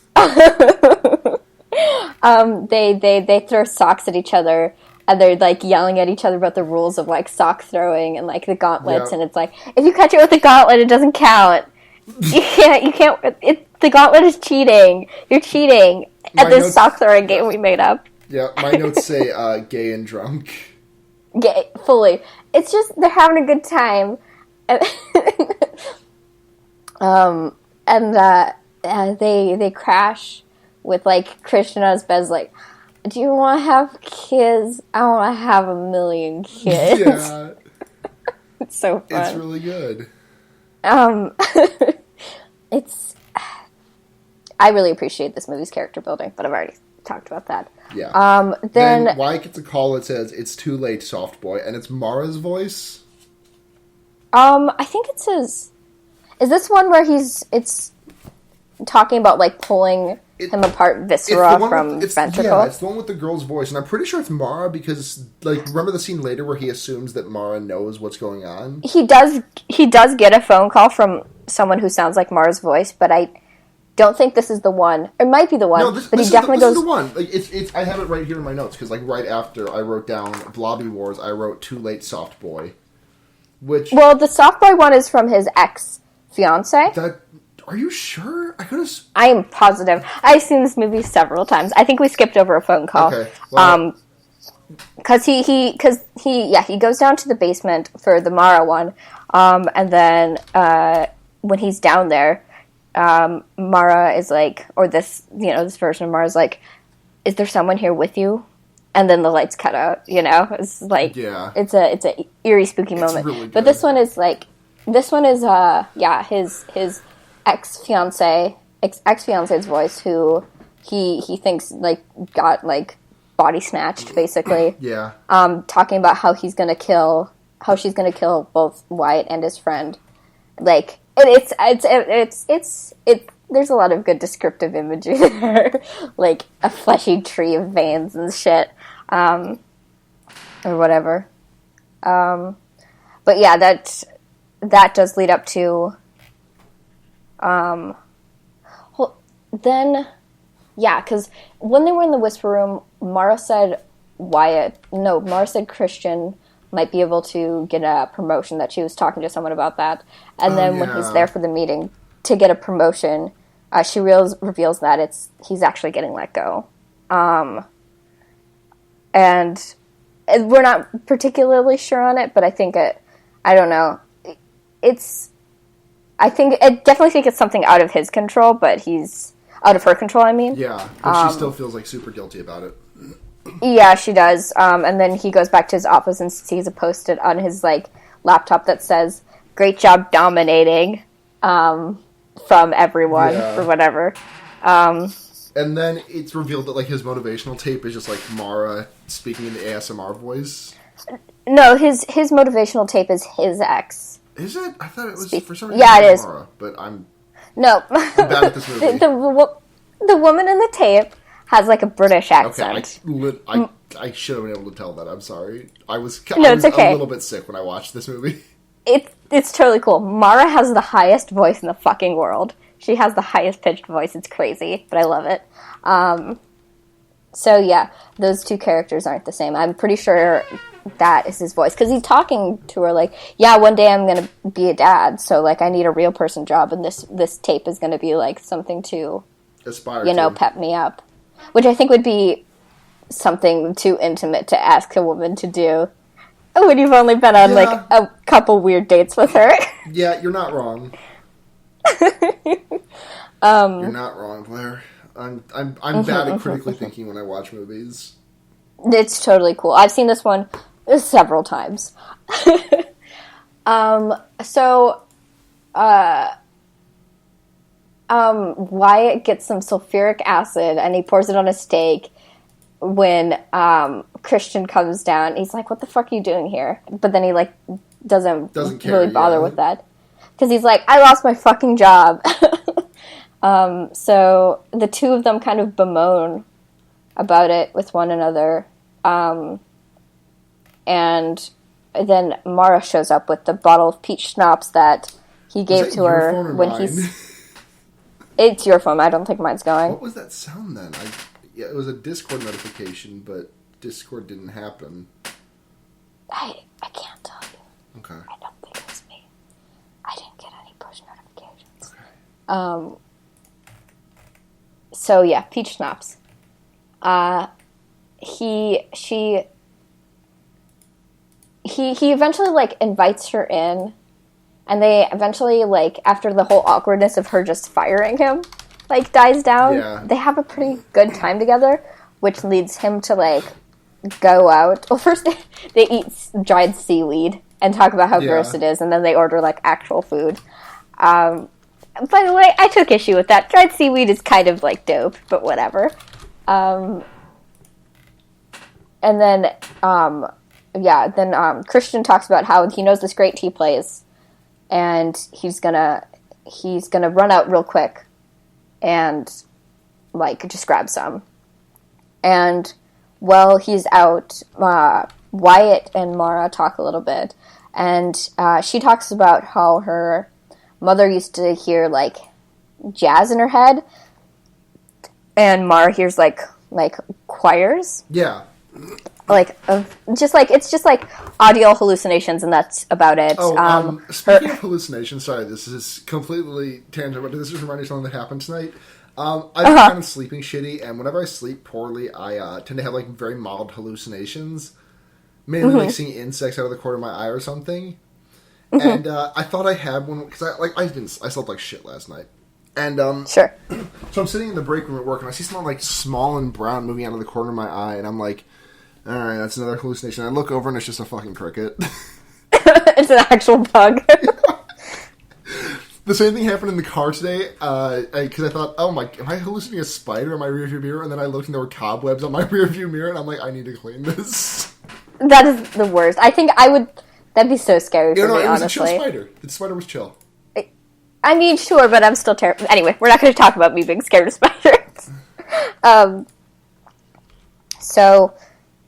They throw socks at each other. And they're, like, yelling at each other about the rules of, like, sock throwing and, like, the gauntlets. Yeah. And it's like, if you catch it with a gauntlet, it doesn't count. You can't, the gauntlet is cheating. You're cheating at this sock throwing game we made up. Yeah, my notes say, gay and drunk. Gay, fully. It's just, they're having a good time. They crash with, like, Christian on his bed, like, do you want to have kids? I want to have 1,000,000 kids. Yeah. It's so fun. It's really good. I really appreciate this movie's character building, but I've already talked about that. Yeah. Then Wyatt gets a call that says, it's too late, soft boy, and it's Mara's voice? I think it says... Is this one where it's talking about, like, pulling him apart viscera from ventricle? Yeah, it's the one with the girl's voice, and I'm pretty sure it's Mara because, like, remember the scene later where he assumes that Mara knows what's going on? He does get a phone call from someone who sounds like Mara's voice, but I don't think this is the one. It might be the one, but he definitely goes... This is the one. Like, it's. I have it right here in my notes, because, like, right after I wrote down Blobby Wars, I wrote Too Late, Soft Boy, which... Well, the soft boy one is from his ex-fiancé. Are you sure? I am positive. I've seen this movie several times. I think we skipped over a phone call. Okay. Well, because he goes down to the basement for the Mara one, and then when he's down there, Mara is like, or this version of Mara is like, is there someone here with you? And then the lights cut out. It's like, yeah, it's a eerie, spooky moment. Really good. But this one is his ex-fiance's voice, who he thinks, like, got, like, body snatched, basically. Yeah. Talking about how she's gonna kill both Wyatt and his friend. Like, it's there's a lot of good descriptive imagery there. Like a fleshy tree of veins and shit. Or whatever. But yeah, that does lead up to because when they were in the whisper room, Mara said Christian might be able to get a promotion, that she was talking to someone about that. And then when he's there for the meeting to get a promotion, she reveals that he's actually getting let go. And we're not particularly sure on it, but I think I don't know. I definitely think it's something out of his control, but he's out of her control, I mean. Yeah, but she still feels, like, super guilty about it. Yeah, she does. And then he goes back to his office and sees a post-it on his, like, laptop that says, "Great job dominating," from everyone, or whatever. And then it's revealed that, like, his motivational tape is just, like, Mara speaking in the ASMR voice. No, his motivational tape is his ex. Is it? I thought it was for some reason. Yeah, it is. Mara, but I'm bad at this movie. The woman in the tape has, like, a British accent. Okay, I should have been able to tell that. I'm sorry. I was okay. a little bit sick when I watched this movie. It's totally cool. Mara has the highest voice in the fucking world. She has the highest pitched voice. It's crazy, but I love it. So yeah, those two characters aren't the same. I'm pretty sure that is his voice, because he's talking to her like, yeah, one day I'm gonna be a dad, so, like, I need a real person job, and this tape is gonna be, like, something to aspire to, pep me up, which I think would be something too intimate to ask a woman to do when you've only been on like a couple weird dates with her. Yeah, you're not wrong. You're not wrong, Blair. I'm bad at critically thinking when I watch movies. It's totally cool. I've seen this one several times. Wyatt gets some sulfuric acid and he pours it on a steak, when Christian comes down, he's like, "What the fuck are you doing here?" But then he like doesn't care, really bother with that because he's like, "I lost my fucking job." So the two of them kind of bemoan about it with one another, and then Mara shows up with the bottle of peach schnapps that he gave to her when It's your phone. I don't think mine's going. What was that sound then? Yeah, it was a Discord notification, but Discord didn't happen. I can't tell you. Okay. I don't think it was me. I didn't get any push notifications. Okay. So yeah, peach schnapps. He eventually like invites her in, and they eventually like after the whole awkwardness of her just firing him like dies down, they have a pretty good time together, which leads him to like go out. Well, first they eat dried seaweed and talk about how gross it is, and then they order like actual food. By the way, I took issue with that. Dried seaweed is kind of like dope, but whatever. And then Christian talks about how he knows this great tea place, and he's gonna run out real quick and like just grab some. And while he's out, Wyatt and Mara talk a little bit, and she talks about how her mother used to hear like jazz in her head, and Mara hears like choirs. Yeah. It's just like audio hallucinations, and that's about it. Speaking of hallucinations, sorry, this is completely tangent, but this just reminded me of something that happened tonight. I've been kind of sleeping shitty, and whenever I sleep poorly, I tend to have like very mild hallucinations, mainly like seeing insects out of the corner of my eye or something. And I thought I had one because I slept like shit last night. And sure. So I'm sitting in the break room at work, and I see something like small and brown moving out of the corner of my eye, and I'm like, all right, that's another hallucination. I look over, and it's just a fucking cricket. It's an actual bug. The same thing happened in the car today, because I thought, oh my, am I hallucinating a spider in my rearview mirror? And then I looked, and there were cobwebs on my rearview mirror, and I'm like, I need to clean this. That is the worst. I think I would. That'd be so scary for me, honestly. It was a chill spider. The spider was chill. I mean, sure, but I'm still terrified. Anyway, we're not going to talk about me being scared of spiders.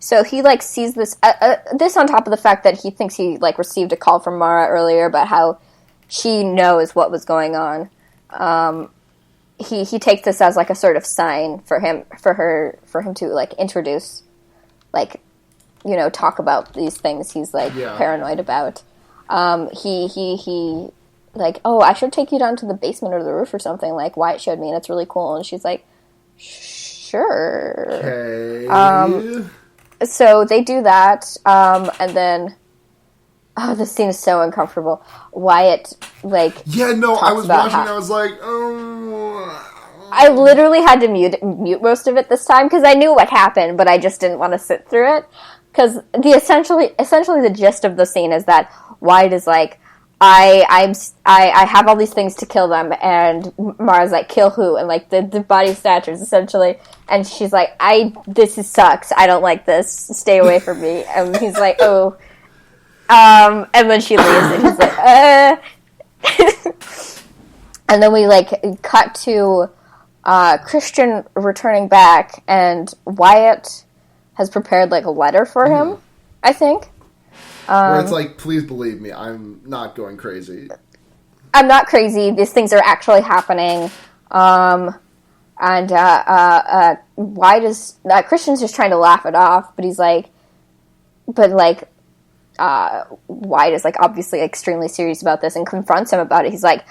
So he, like, sees this... this on top of the fact that he thinks he, like, received a call from Mara earlier about how she knows what was going on. He takes this as, like, a sort of sign for him to, like, introduce, like, you know, talk about these things he's, like, paranoid about. He like, oh, I should take you down to the basement or the roof or something, like Wyatt showed me, and it's really cool. And she's like, sure. Okay. So they do that, and then, this scene is so uncomfortable. Wyatt, like, I was watching and I was like, oh. I literally had to mute most of it this time, because I knew what happened, but I just didn't want to sit through it. Because essentially the gist of the scene is that Wyatt is like, I have all these things to kill them, and Mara's like, kill who? And like the body snatchers essentially, and she's like, this sucks. I don't like this. Stay away from me. And he's like, oh, and then she leaves, and he's like, and then we like cut to Christian returning back, and Wyatt has prepared like a letter for him, I think. Where it's like, please believe me, I'm not going crazy. I'm not crazy. These things are actually happening. Why does Christian's just trying to laugh it off? But he's like, Wyatt is like obviously extremely serious about this and confronts him about it. He's like,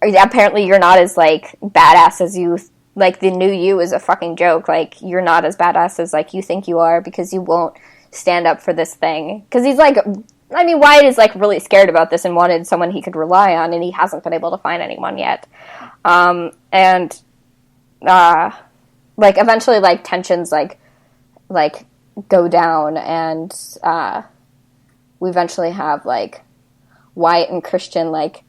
apparently you're not as like badass as you like. The new you is a fucking joke. Like you're not as badass as like you think you are because you won't stand up for this thing. Because he's like, I mean, Wyatt is like really scared about this and wanted someone he could rely on, and he hasn't been able to find anyone yet. Like eventually like tensions like go down, and we eventually have like Wyatt and Christian like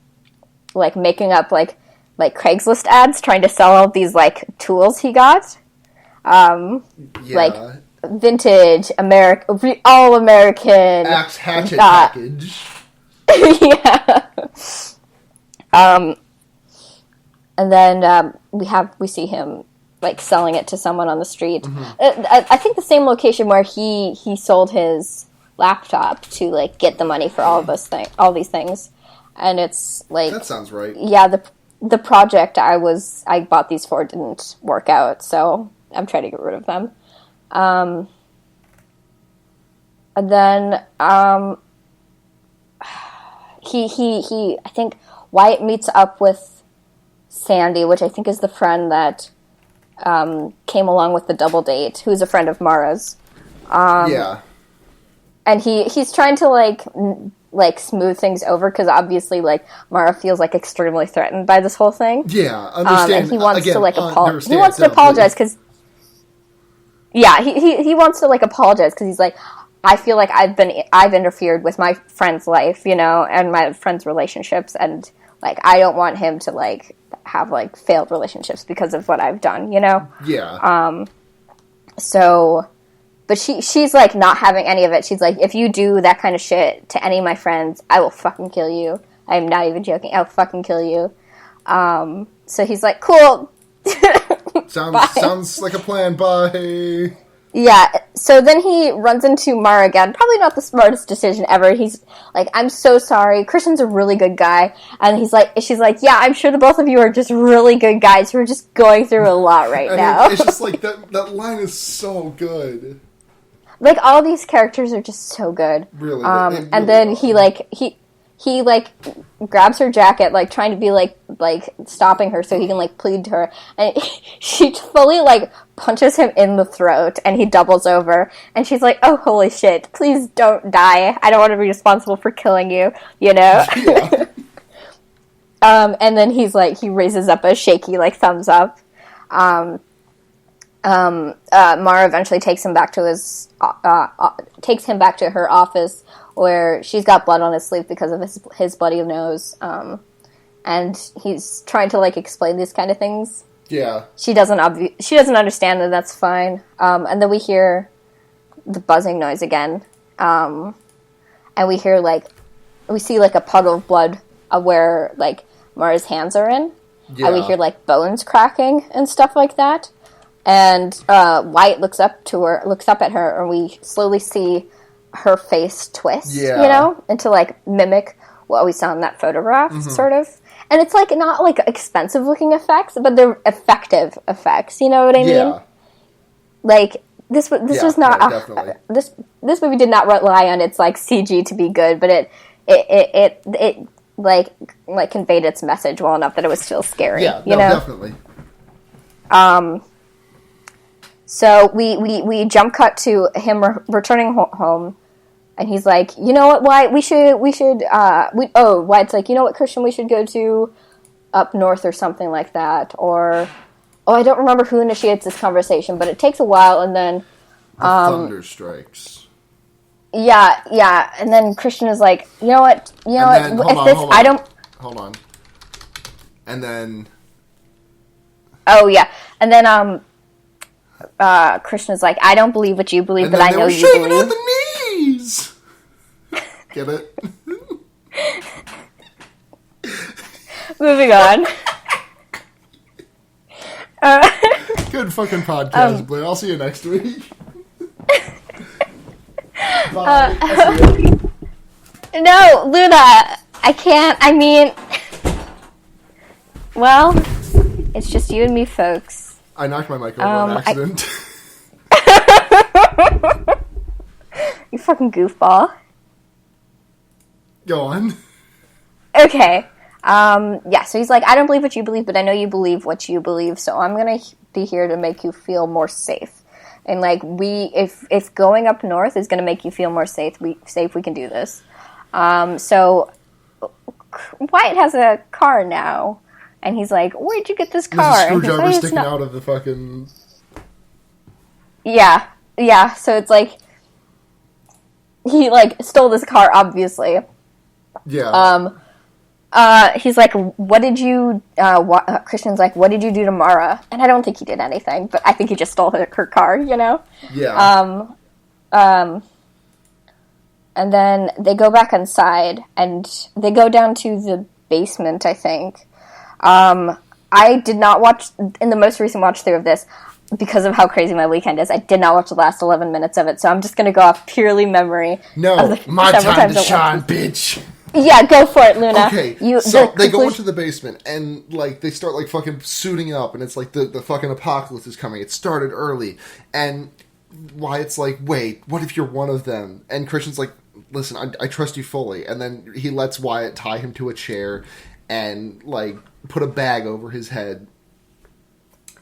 making up like Craigslist ads trying to sell all these like tools he got. vintage all American Axe hatchet package. Yeah. And then we see him like selling it to someone on the street. I think the same location where he sold his laptop to like get the money for all these things. And it's like, that sounds right. Yeah, the project I bought these for didn't work out, so I'm trying to get rid of them. And then he I think Wyatt meets up with Sandy, which I think is the friend that came along with the double date, who's a friend of Mara's. Yeah. And he's trying to like smooth things over, because obviously like Mara feels like extremely threatened by this whole thing. Yeah, understand. And he wants again, to like apologize. He wants to apologize because he wants to like apologize because he's like, I feel like I've interfered with my friend's life, you know, and my friend's relationships, and like I don't want him to like have like failed relationships because of what I've done, you know. Yeah. So, but she's like not having any of it. She's like, if you do that kind of shit to any of my friends, I will fucking kill you. I'm not even joking. I'll fucking kill you. So he's like, cool. Sounds like a plan. Bye. Yeah, so then he runs into Mara again. Probably not the smartest decision ever. He's like, I'm so sorry. Christian's a really good guy. And she's like, yeah, I'm sure the both of you are just really good guys who are just going through a lot right now. It's just like, that line is so good. Like, all these characters are just so good. Really. And then he grabs her jacket, like, trying to be, like, stopping her so he can, like, plead to her. And she fully, like, punches him in the throat, and he doubles over. And she's like, oh, holy shit, please don't die. I don't want to be responsible for killing you, you know? Yeah. And then he's like, he raises up a shaky, like, thumbs up. Mara eventually takes him back to her office, where she's got blood on his sleeve because of his bloody nose. And he's trying to like explain these kind of things. Yeah. She doesn't understand, and that's fine. And then we hear the buzzing noise again. And we hear we see like a puddle of blood where like Mara's hands are in. Yeah. And we hear like bones cracking and stuff like that. And Wyatt looks up at her, and we slowly see her face twist, you know, and to like mimic what we saw in that photograph, sort of. And it's like not like expensive looking effects, but they're effective effects. You know what I mean? Like this was not this movie did not rely on its like CG to be good, but it like conveyed its message well enough that it was still scary. Yeah, you know? Definitely. So we jump cut to him returning home, and he's like, you know what, Wyatt, Wyatt's like, you know what, Christian, we should go to up north or something like that, or, I don't remember who initiates this conversation, but it takes a while, and then, thunder strikes. Yeah, and then Christian is like, hold on. And then... Oh, yeah, and then, Krishna's like, I don't believe what you believe, but I know you believe. At the knees. Get it? Moving on. Good fucking podcast, Blair. I'll see you next week. Bye. No, Luna, I can't. I mean, well, it's just you and me, folks. I knocked my mic over on accident. You fucking goofball. Go on. Okay. So he's like, I don't believe what you believe, but I know you believe what you believe, so I'm gonna be here to make you feel more safe. And like, if going up north is gonna make you feel more safe, we can do this. So Wyatt has a car now. And he's like, where'd you get this car? There's a screwdriver sticking out of the fucking... Yeah. So it's like... He, like, stole this car, obviously. Yeah. he's like, what did you, Christian's like, what did you do to Mara? And I don't think he did anything, but I think he just stole her car, you know? Yeah. And then they go back inside, and they go down to the basement, I think. I did not watch, in the most recent watch through of this, because of how crazy my weekend is, I did not watch the last 11 minutes of it, so I'm just going to go off purely memory. No, my time to shine, bitch! Yeah, go for it, Luna. Okay, so they go into the basement, and, like, they start, like, fucking suiting up, and it's like the fucking apocalypse is coming. It started early, and Wyatt's like, wait, what if you're one of them? And Christian's like, listen, I trust you fully. And then he lets Wyatt tie him to a chair and, like, put a bag over his head.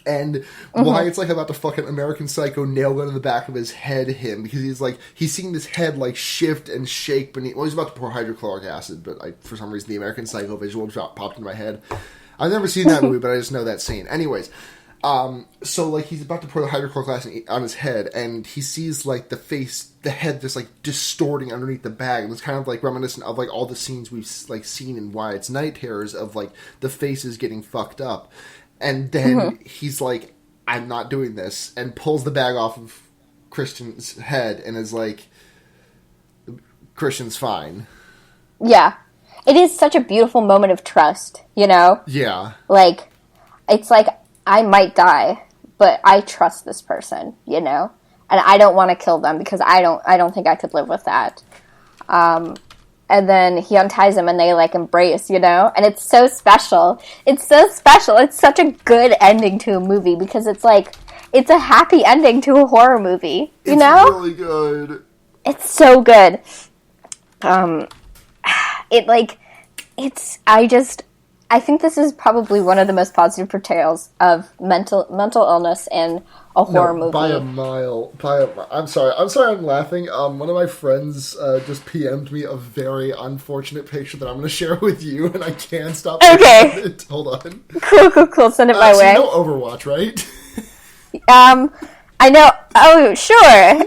And Wyatt's, like, about to fucking American Psycho nail gun in the back of his head him, because he's seeing this head, like, shift and shake beneath. Well, he's about to pour hydrochloric acid, but for some reason the American Psycho visual popped in my head. I've never seen that movie, but I just know that scene. Anyways, so, like, he's about to pour the hydrochloric acid on his head, and he sees, like, the head just, like, distorting underneath the bag, and it's kind of, like, reminiscent of, like, all the scenes we've, like, seen in Wyatt's Night Terrors of, like, the faces getting fucked up. And then he's like, I'm not doing this, and pulls the bag off of Christian's head, and is like, Christian's fine. Yeah. It is such a beautiful moment of trust, you know? Yeah. Like, it's like, I might die, but I trust this person, you know? And I don't want to kill them because I don't think I could live with that. And then he unties him and they, like, embrace, you know? And it's so special. It's so special. It's such a good ending to a movie because it's, like, it's a happy ending to a horror movie, you know? It's really good. It's so good. I think this is probably one of the most positive portrayals of mental illness in a horror movie. By a mile. I'm sorry I'm laughing. One of my friends just PM'd me a very unfortunate picture that I'm going to share with you, and I can't stop looking at it. Hold on. Cool. Send it my way. You know Overwatch, right? I know. Oh, sure.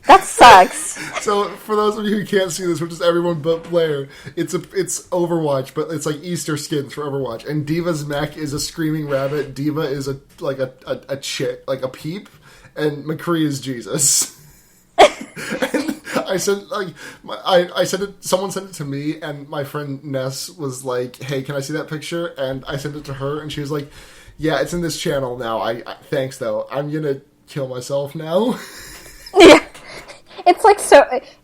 That sucks. So, for those of you who can't see this, which is everyone but Blair, it's Overwatch, but it's like Easter skins for Overwatch. And Diva's mech is a screaming rabbit. Diva is a chick, like a peep, and McCree is Jesus. And I sent I sent it. Someone sent it to me, and my friend Ness was like, "Hey, can I see that picture?" And I sent it to her, and she was like, "Yeah, it's in this channel now. I thanks though. I'm gonna kill myself now." Yeah. It's like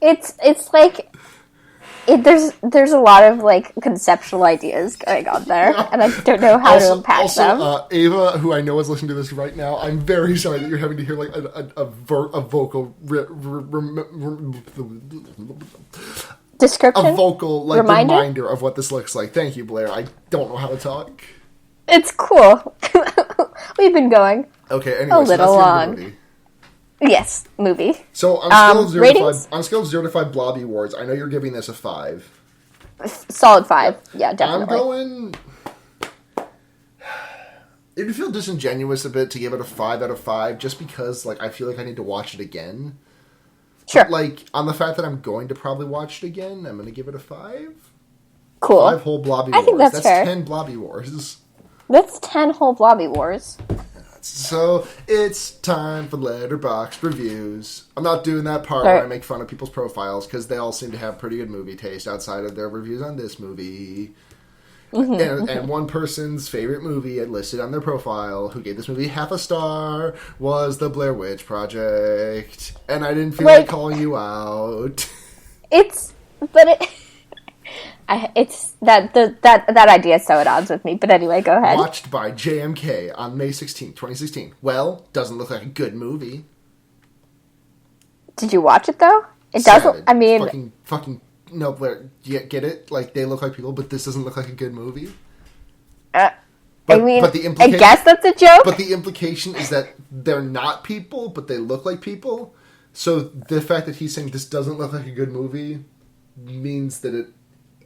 it's like there's a lot of like conceptual ideas going on there, and I don't know how to unpack them. Ava, who I know is listening to this right now, I'm very sorry that you're having to hear like a vocal description, a vocal like reminder of what this looks like. Thank you, Blair. I don't know how to talk. It's cool. We've been going anyway, a little long. Yes, movie. So on scale of 0 to 5 Blobby Wars, I know you're giving this a 5. Solid 5. Yeah, definitely. I'm going. It would feel disingenuous a bit to give it a 5 out of 5, just because like I feel like I need to watch it again. Sure. But, like on the fact that I'm going to probably watch it again, I'm going to give it a 5. Cool. 5 whole Blobby Wars. I think that's fair. 10 Blobby Wars. That's 10 whole Blobby Wars. So, it's time for Letterboxd reviews. I'm not doing that part where I make fun of people's profiles, because they all seem to have pretty good movie taste outside of their reviews on this movie. And one person's favorite movie listed on their profile, who gave this movie half a star, was The Blair Witch Project. And I didn't feel like calling you out. That idea is so at odds with me. But anyway, go ahead. Watched by JMK on May 16, 2016. Well, doesn't look like a good movie. Did you watch it though? It doesn't. I mean, fucking no, Blair. Get it? Like they look like people, but this doesn't look like a good movie. But I guess that's a joke. But the implication is that they're not people, but they look like people. So the fact that he's saying this doesn't look like a good movie means that it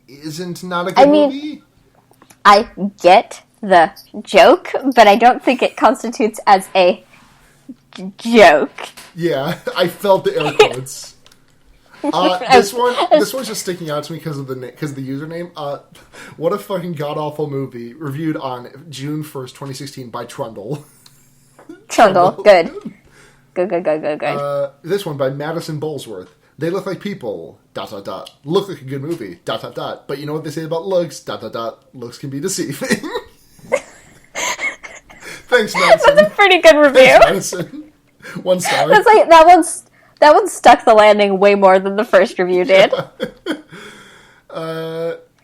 isn't not a good movie? I get the joke, but I don't think it constitutes as a joke. Yeah, I felt the air quotes. This one's just sticking out to me because of the username. What a fucking god awful movie, reviewed on June 1st, 2016 by Trundle. Trundle, good. Good. This one by Madison Bolesworth. They look like people. ... Look like a good movie. ... But you know what they say about looks? ... Looks can be deceiving. Thanks, Madison. That's a pretty good review. Thanks, Madison. 1 star. That's like that one stuck the landing way more than the first review did.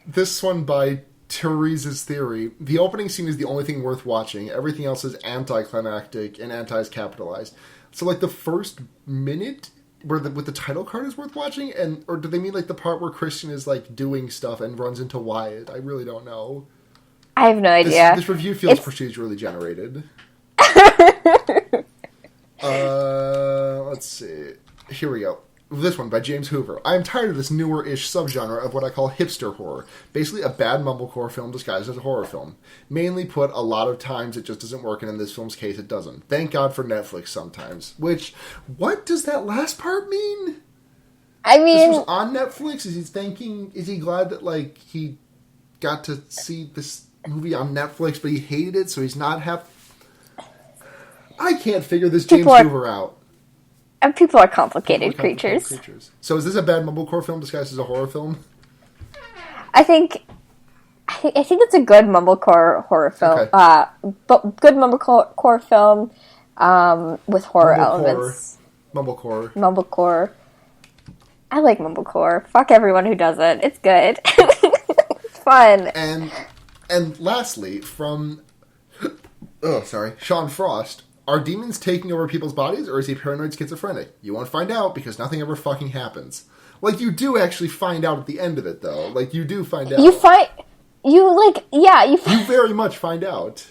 This one by Teresa's Theory. The opening scene is the only thing worth watching. Everything else is anticlimactic and anti is capitalized. So, like, the first minute with the title card is worth watching, or do they mean like the part where Christian is like doing stuff and runs into Wyatt? I really don't know. I have no idea. This review feels procedurally generated. Let's see. Here we go. This one by James Hoover. I am tired of this newer-ish subgenre of what I call hipster horror. Basically a bad mumblecore film disguised as a horror film. Mainly put, a lot of times it just doesn't work, and in this film's case it doesn't. Thank God for Netflix sometimes. Which, what does that last part mean? I mean... This was on Netflix? Is he glad that, like, he got to see this movie on Netflix, but he hated it, so he's not I can't figure this James Hoover out. People are complicated creatures. So is this a bad mumblecore film disguised as a horror film? I think it's a good mumblecore horror film. Okay. But good mumblecore film with horror elements. Mumblecore. I like mumblecore. Fuck everyone who doesn't. It's good. It's fun. And lastly, from Sean Frost. Are demons taking over people's bodies, or is he paranoid schizophrenic? You won't find out, because nothing ever fucking happens. Like, you do actually find out at the end of it, though. Like, you do find out. You very much find out.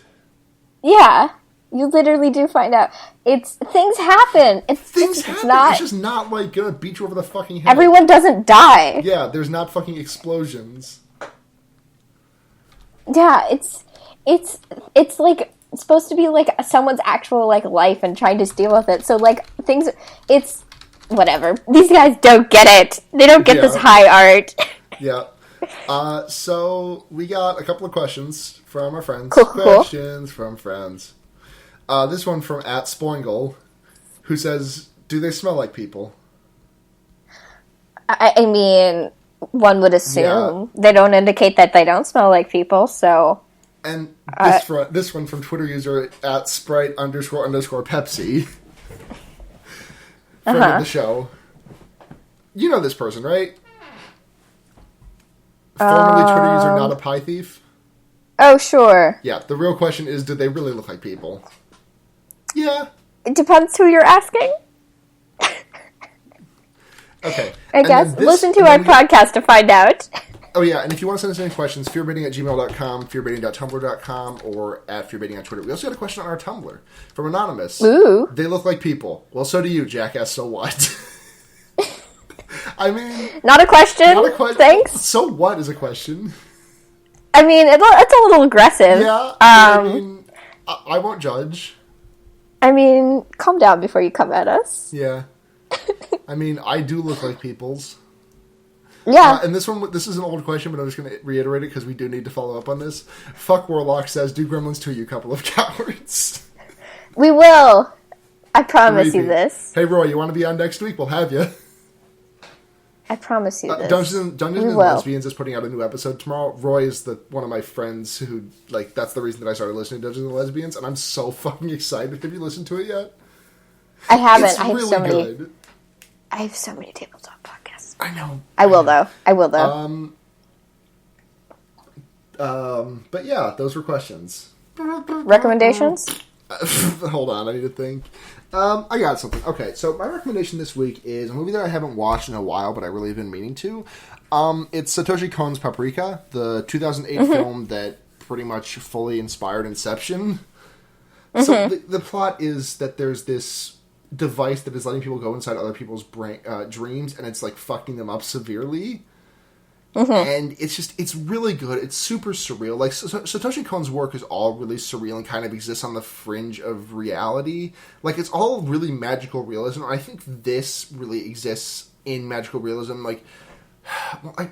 Yeah. You literally do find out. Things happen. Things happen. It's just not, like, gonna beat you over the fucking head. Everyone doesn't die. Yeah, there's not fucking explosions. Yeah, it's like... It's supposed to be like someone's actual like life and trying to deal with it. So like it's whatever. These guys don't get it. They don't get this high art. Yeah. So we got a couple of questions from our friends. Cool. Questions from friends. This one from @Spoingle, who says, "Do they smell like people?" I mean, one would assume they don't indicate that they don't smell like people. So. And this one from Twitter user @Sprite__Pepsi. Friend of the show. You know this person, right? Formerly Twitter user Not a Pie Thief. Oh, sure. Yeah, the real question is, do they really look like people? Yeah. It depends who you're asking. Okay. I guess. Listen to our podcast to find out. Oh, yeah, and if you want to send us any questions, fearbaiting@gmail.com, fearbaiting.tumblr.com, or @fearbaiting on Twitter. We also got a question on our Tumblr from Anonymous. Ooh. They look like people. Well, so do you, jackass, so what? I mean... Not a question. Thanks. So what is a question? I mean, it's a little aggressive. Yeah, I mean, I won't judge. I mean, calm down before you come at us. Yeah. I mean, I do look like peoples. Yeah. And this is an old question, but I'm just going to reiterate it because we do need to follow up on this. Fuck Warlock says, do Gremlins 2, you couple of cowards. We will. I promise you this. Hey, Roy, you want to be on next week? We'll have you. I promise you this. Dungeons and Lesbians is putting out a new episode tomorrow. Roy is one of my friends who, like, that's the reason that I started listening to Dungeons and Lesbians, and I'm so fucking excited. Have you listened to it yet? I haven't. It's really good. I have so many tabletop podcasts. I know. I will though. But yeah, those were questions. Recommendations? Hold on, I need to think. I got something. Okay, so my recommendation this week is a movie that I haven't watched in a while, but I really have been meaning to. It's Satoshi Kon's Paprika, the 2008 film that pretty much fully inspired Inception. So the plot is that there's this device that is letting people go inside other people's dreams, and it's like fucking them up severely. And it's really good. It's super surreal. Like, Satoshi Kon's work is all really surreal and kind of exists on the fringe of reality. Like, it's all really magical realism. I think this really exists in magical realism. Like, well,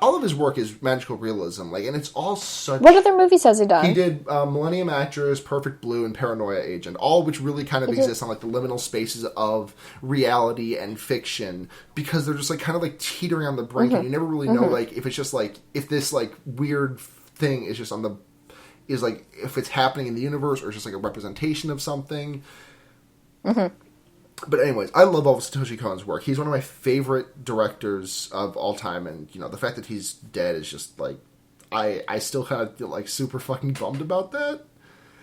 all of his work is magical realism. Like, and it's all such. What other movies has he done? He did Millennium Actress, Perfect Blue, and Paranoia Agent, all of which really kind of exist on like the liminal spaces of reality and fiction, because they're just like kind of like teetering on the brink, and you never really know like if it's just like if this like weird thing is just on the is like if it's happening in the universe or it's just like a representation of something. But anyways, I love all of Satoshi Kon's work. He's one of my favorite directors of all time, and you know the fact that he's dead is just like I still kind of feel like super fucking bummed about that.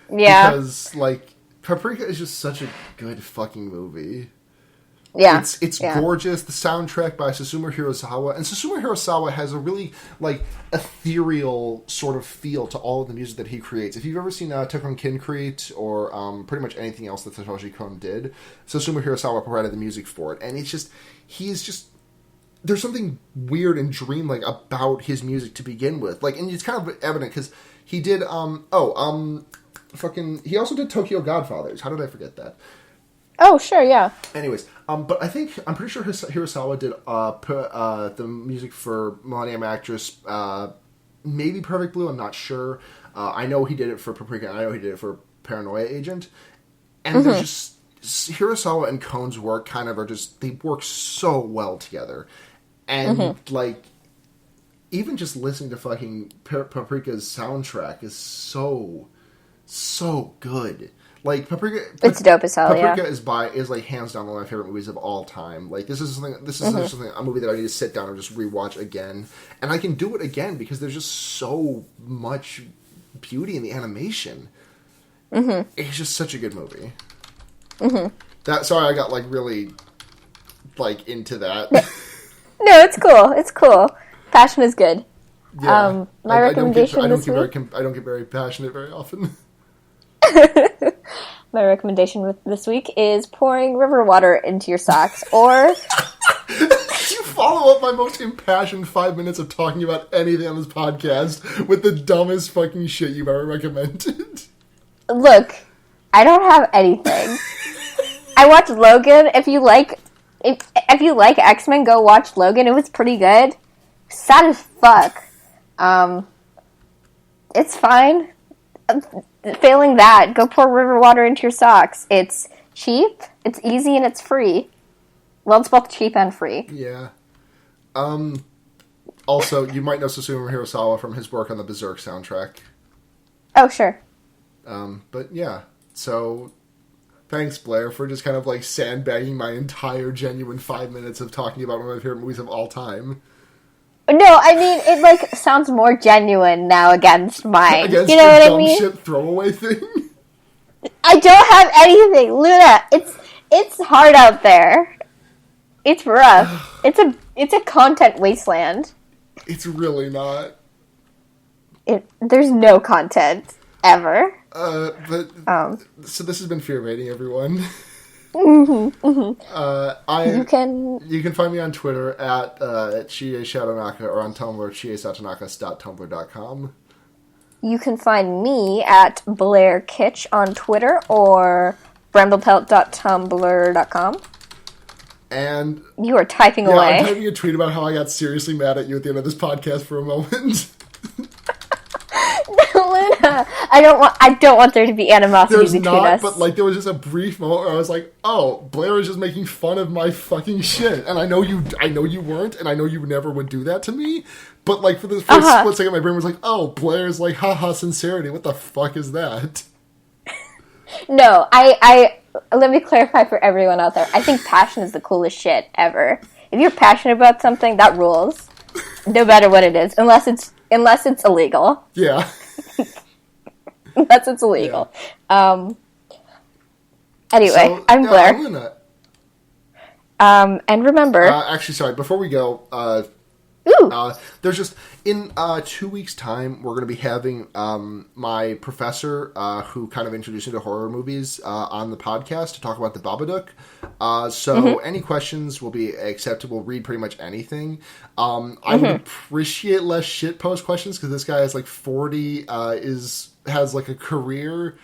Yeah, because like Paprika is just such a good fucking movie. Yeah, it's gorgeous. The soundtrack by Susumu Hirasawa, and Susumu Hirasawa has a really like ethereal sort of feel to all of the music that he creates. If you've ever seen Tekken Kincrete or pretty much anything else that Satoshi Kon did, Susumu Hirasawa provided the music for it, and he's just there's something weird and dreamlike about his music to begin with. Like, and it's kind of evident because he did he also did Tokyo Godfathers. How did I forget that? Oh, sure, yeah. Anyways, but I'm pretty sure Hirasawa did the music for Millennium Actress, maybe Perfect Blue, I'm not sure. I know he did it for Paprika, and I know he did it for Paranoia Agent. And there's just, Hirasawa and Kon's work kind of are just, they work so well together. And, like, even just listening to fucking Paprika's soundtrack is so good. Like Paprika, it's dope as hell. Paprika is like hands down one of my favorite movies of all time. Like this is a movie that I need to sit down and just rewatch again, and I can do it again because there's just so much beauty in the animation. It's just such a good movie. Sorry, I got like really like into that. No, it's cool. It's cool. Passion is good. Yeah. My recommendation I don't get very passionate very often. My recommendation this week is pouring river water into your socks, or... You follow up my most impassioned 5 minutes of talking about anything on this podcast with the dumbest fucking shit you've ever recommended. Look, I don't have anything. I watched Logan. If you like X-Men, go watch Logan. It was pretty good. Sad as fuck. It's fine. Failing that, go pour river water into your socks. It's cheap, it's easy, and it's free. Well, it's both cheap and free. Yeah. Also, you might know Susumu Hirasawa from his work on the Berserk soundtrack. Oh, sure. But yeah, so thanks, Blair, for just kind of like sandbagging my entire genuine 5 minutes of talking about one of my favorite movies of all time. No, I mean, it, like, sounds more genuine now against mine. Against you know what I dumb mean? shit throwaway thing? I don't have anything. Luna, it's hard out there. It's rough. It's a content wasteland. It's really not. There's no content, ever. So this has been Fearbaiting, everyone. You can find me on Twitter at Chie Shadonaka or on Tumblr chiesatanaka.tumblr.com. You can find me at Blair Kitsch on Twitter or bramblepelt.tumblr.com. And you are typing away. I'm typing a tweet about how I got seriously mad at you at the end of this podcast for a moment. Luna, I don't want there to be animosity between us. But like there was just a brief moment where I was like, "Oh, Blair is just making fun of my fucking shit," and I know you weren't, and I know you never would do that to me. But like for the first split second, my brain was like, "Oh, Blair's like, haha, sincerity. What the fuck is that?" No, I let me clarify for everyone out there. I think passion is the coolest shit ever. If you're passionate about something, that rules, no matter what it is, unless it's illegal. Yeah. Unless it's illegal. Yeah. Anyway, so, I'm Blair. I'm gonna... And remember... actually, sorry, before we go... there's just... In 2 weeks' time, we're going to be having my professor, who kind of introduced me to horror movies, on the podcast to talk about the Babadook. So any questions will be acceptable. Read pretty much anything. I would appreciate less shitpost questions because this guy is like 40, has like a career.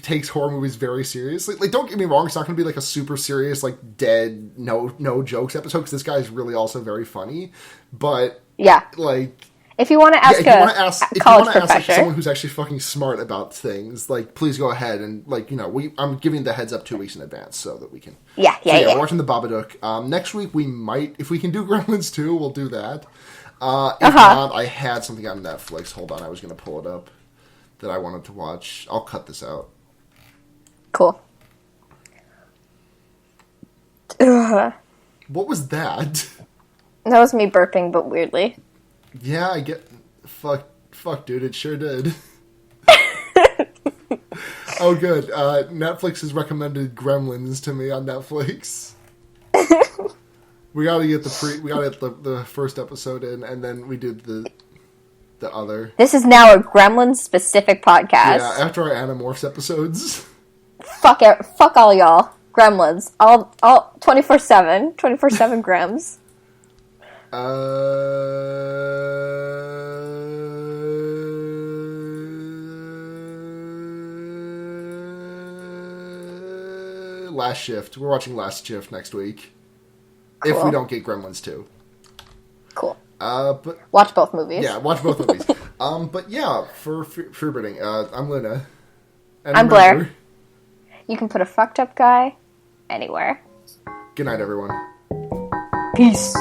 takes horror movies very seriously. Like, don't get me wrong, it's not going to be like a super serious, like, dead, no jokes episode, because this guy is really also very funny. But, yeah, like... If you want to ask college professor, like, someone who's actually fucking smart about things, like, please go ahead and, like, you know, I'm giving the heads up 2 weeks in advance so that we can... Yeah. We're watching the Babadook. Next week we might, if we can do Gremlins 2, we'll do that. If not, I had something on Netflix. Hold on, I was going to pull it up that I wanted to watch. I'll cut this out. Cool. Ugh. What was that? That was me burping, but weirdly. Yeah, I get... Fuck, dude, it sure did. Oh, good. Netflix has recommended Gremlins to me on Netflix. We gotta get the first episode in, and then we do the other. This is now a Gremlins-specific podcast. Yeah, after our Animorphs episodes. Fuck all y'all. Gremlins. All 24/7. 24/7 Grems. Last Shift. We're watching Last Shift next week. Cool. If we don't get Gremlins 2. Cool. But watch both movies. Yeah, watch both movies. But yeah, for Fearbaiting, I'm Luna. And I'm Blair. You can put a fucked up guy anywhere. Good night, everyone. Peace.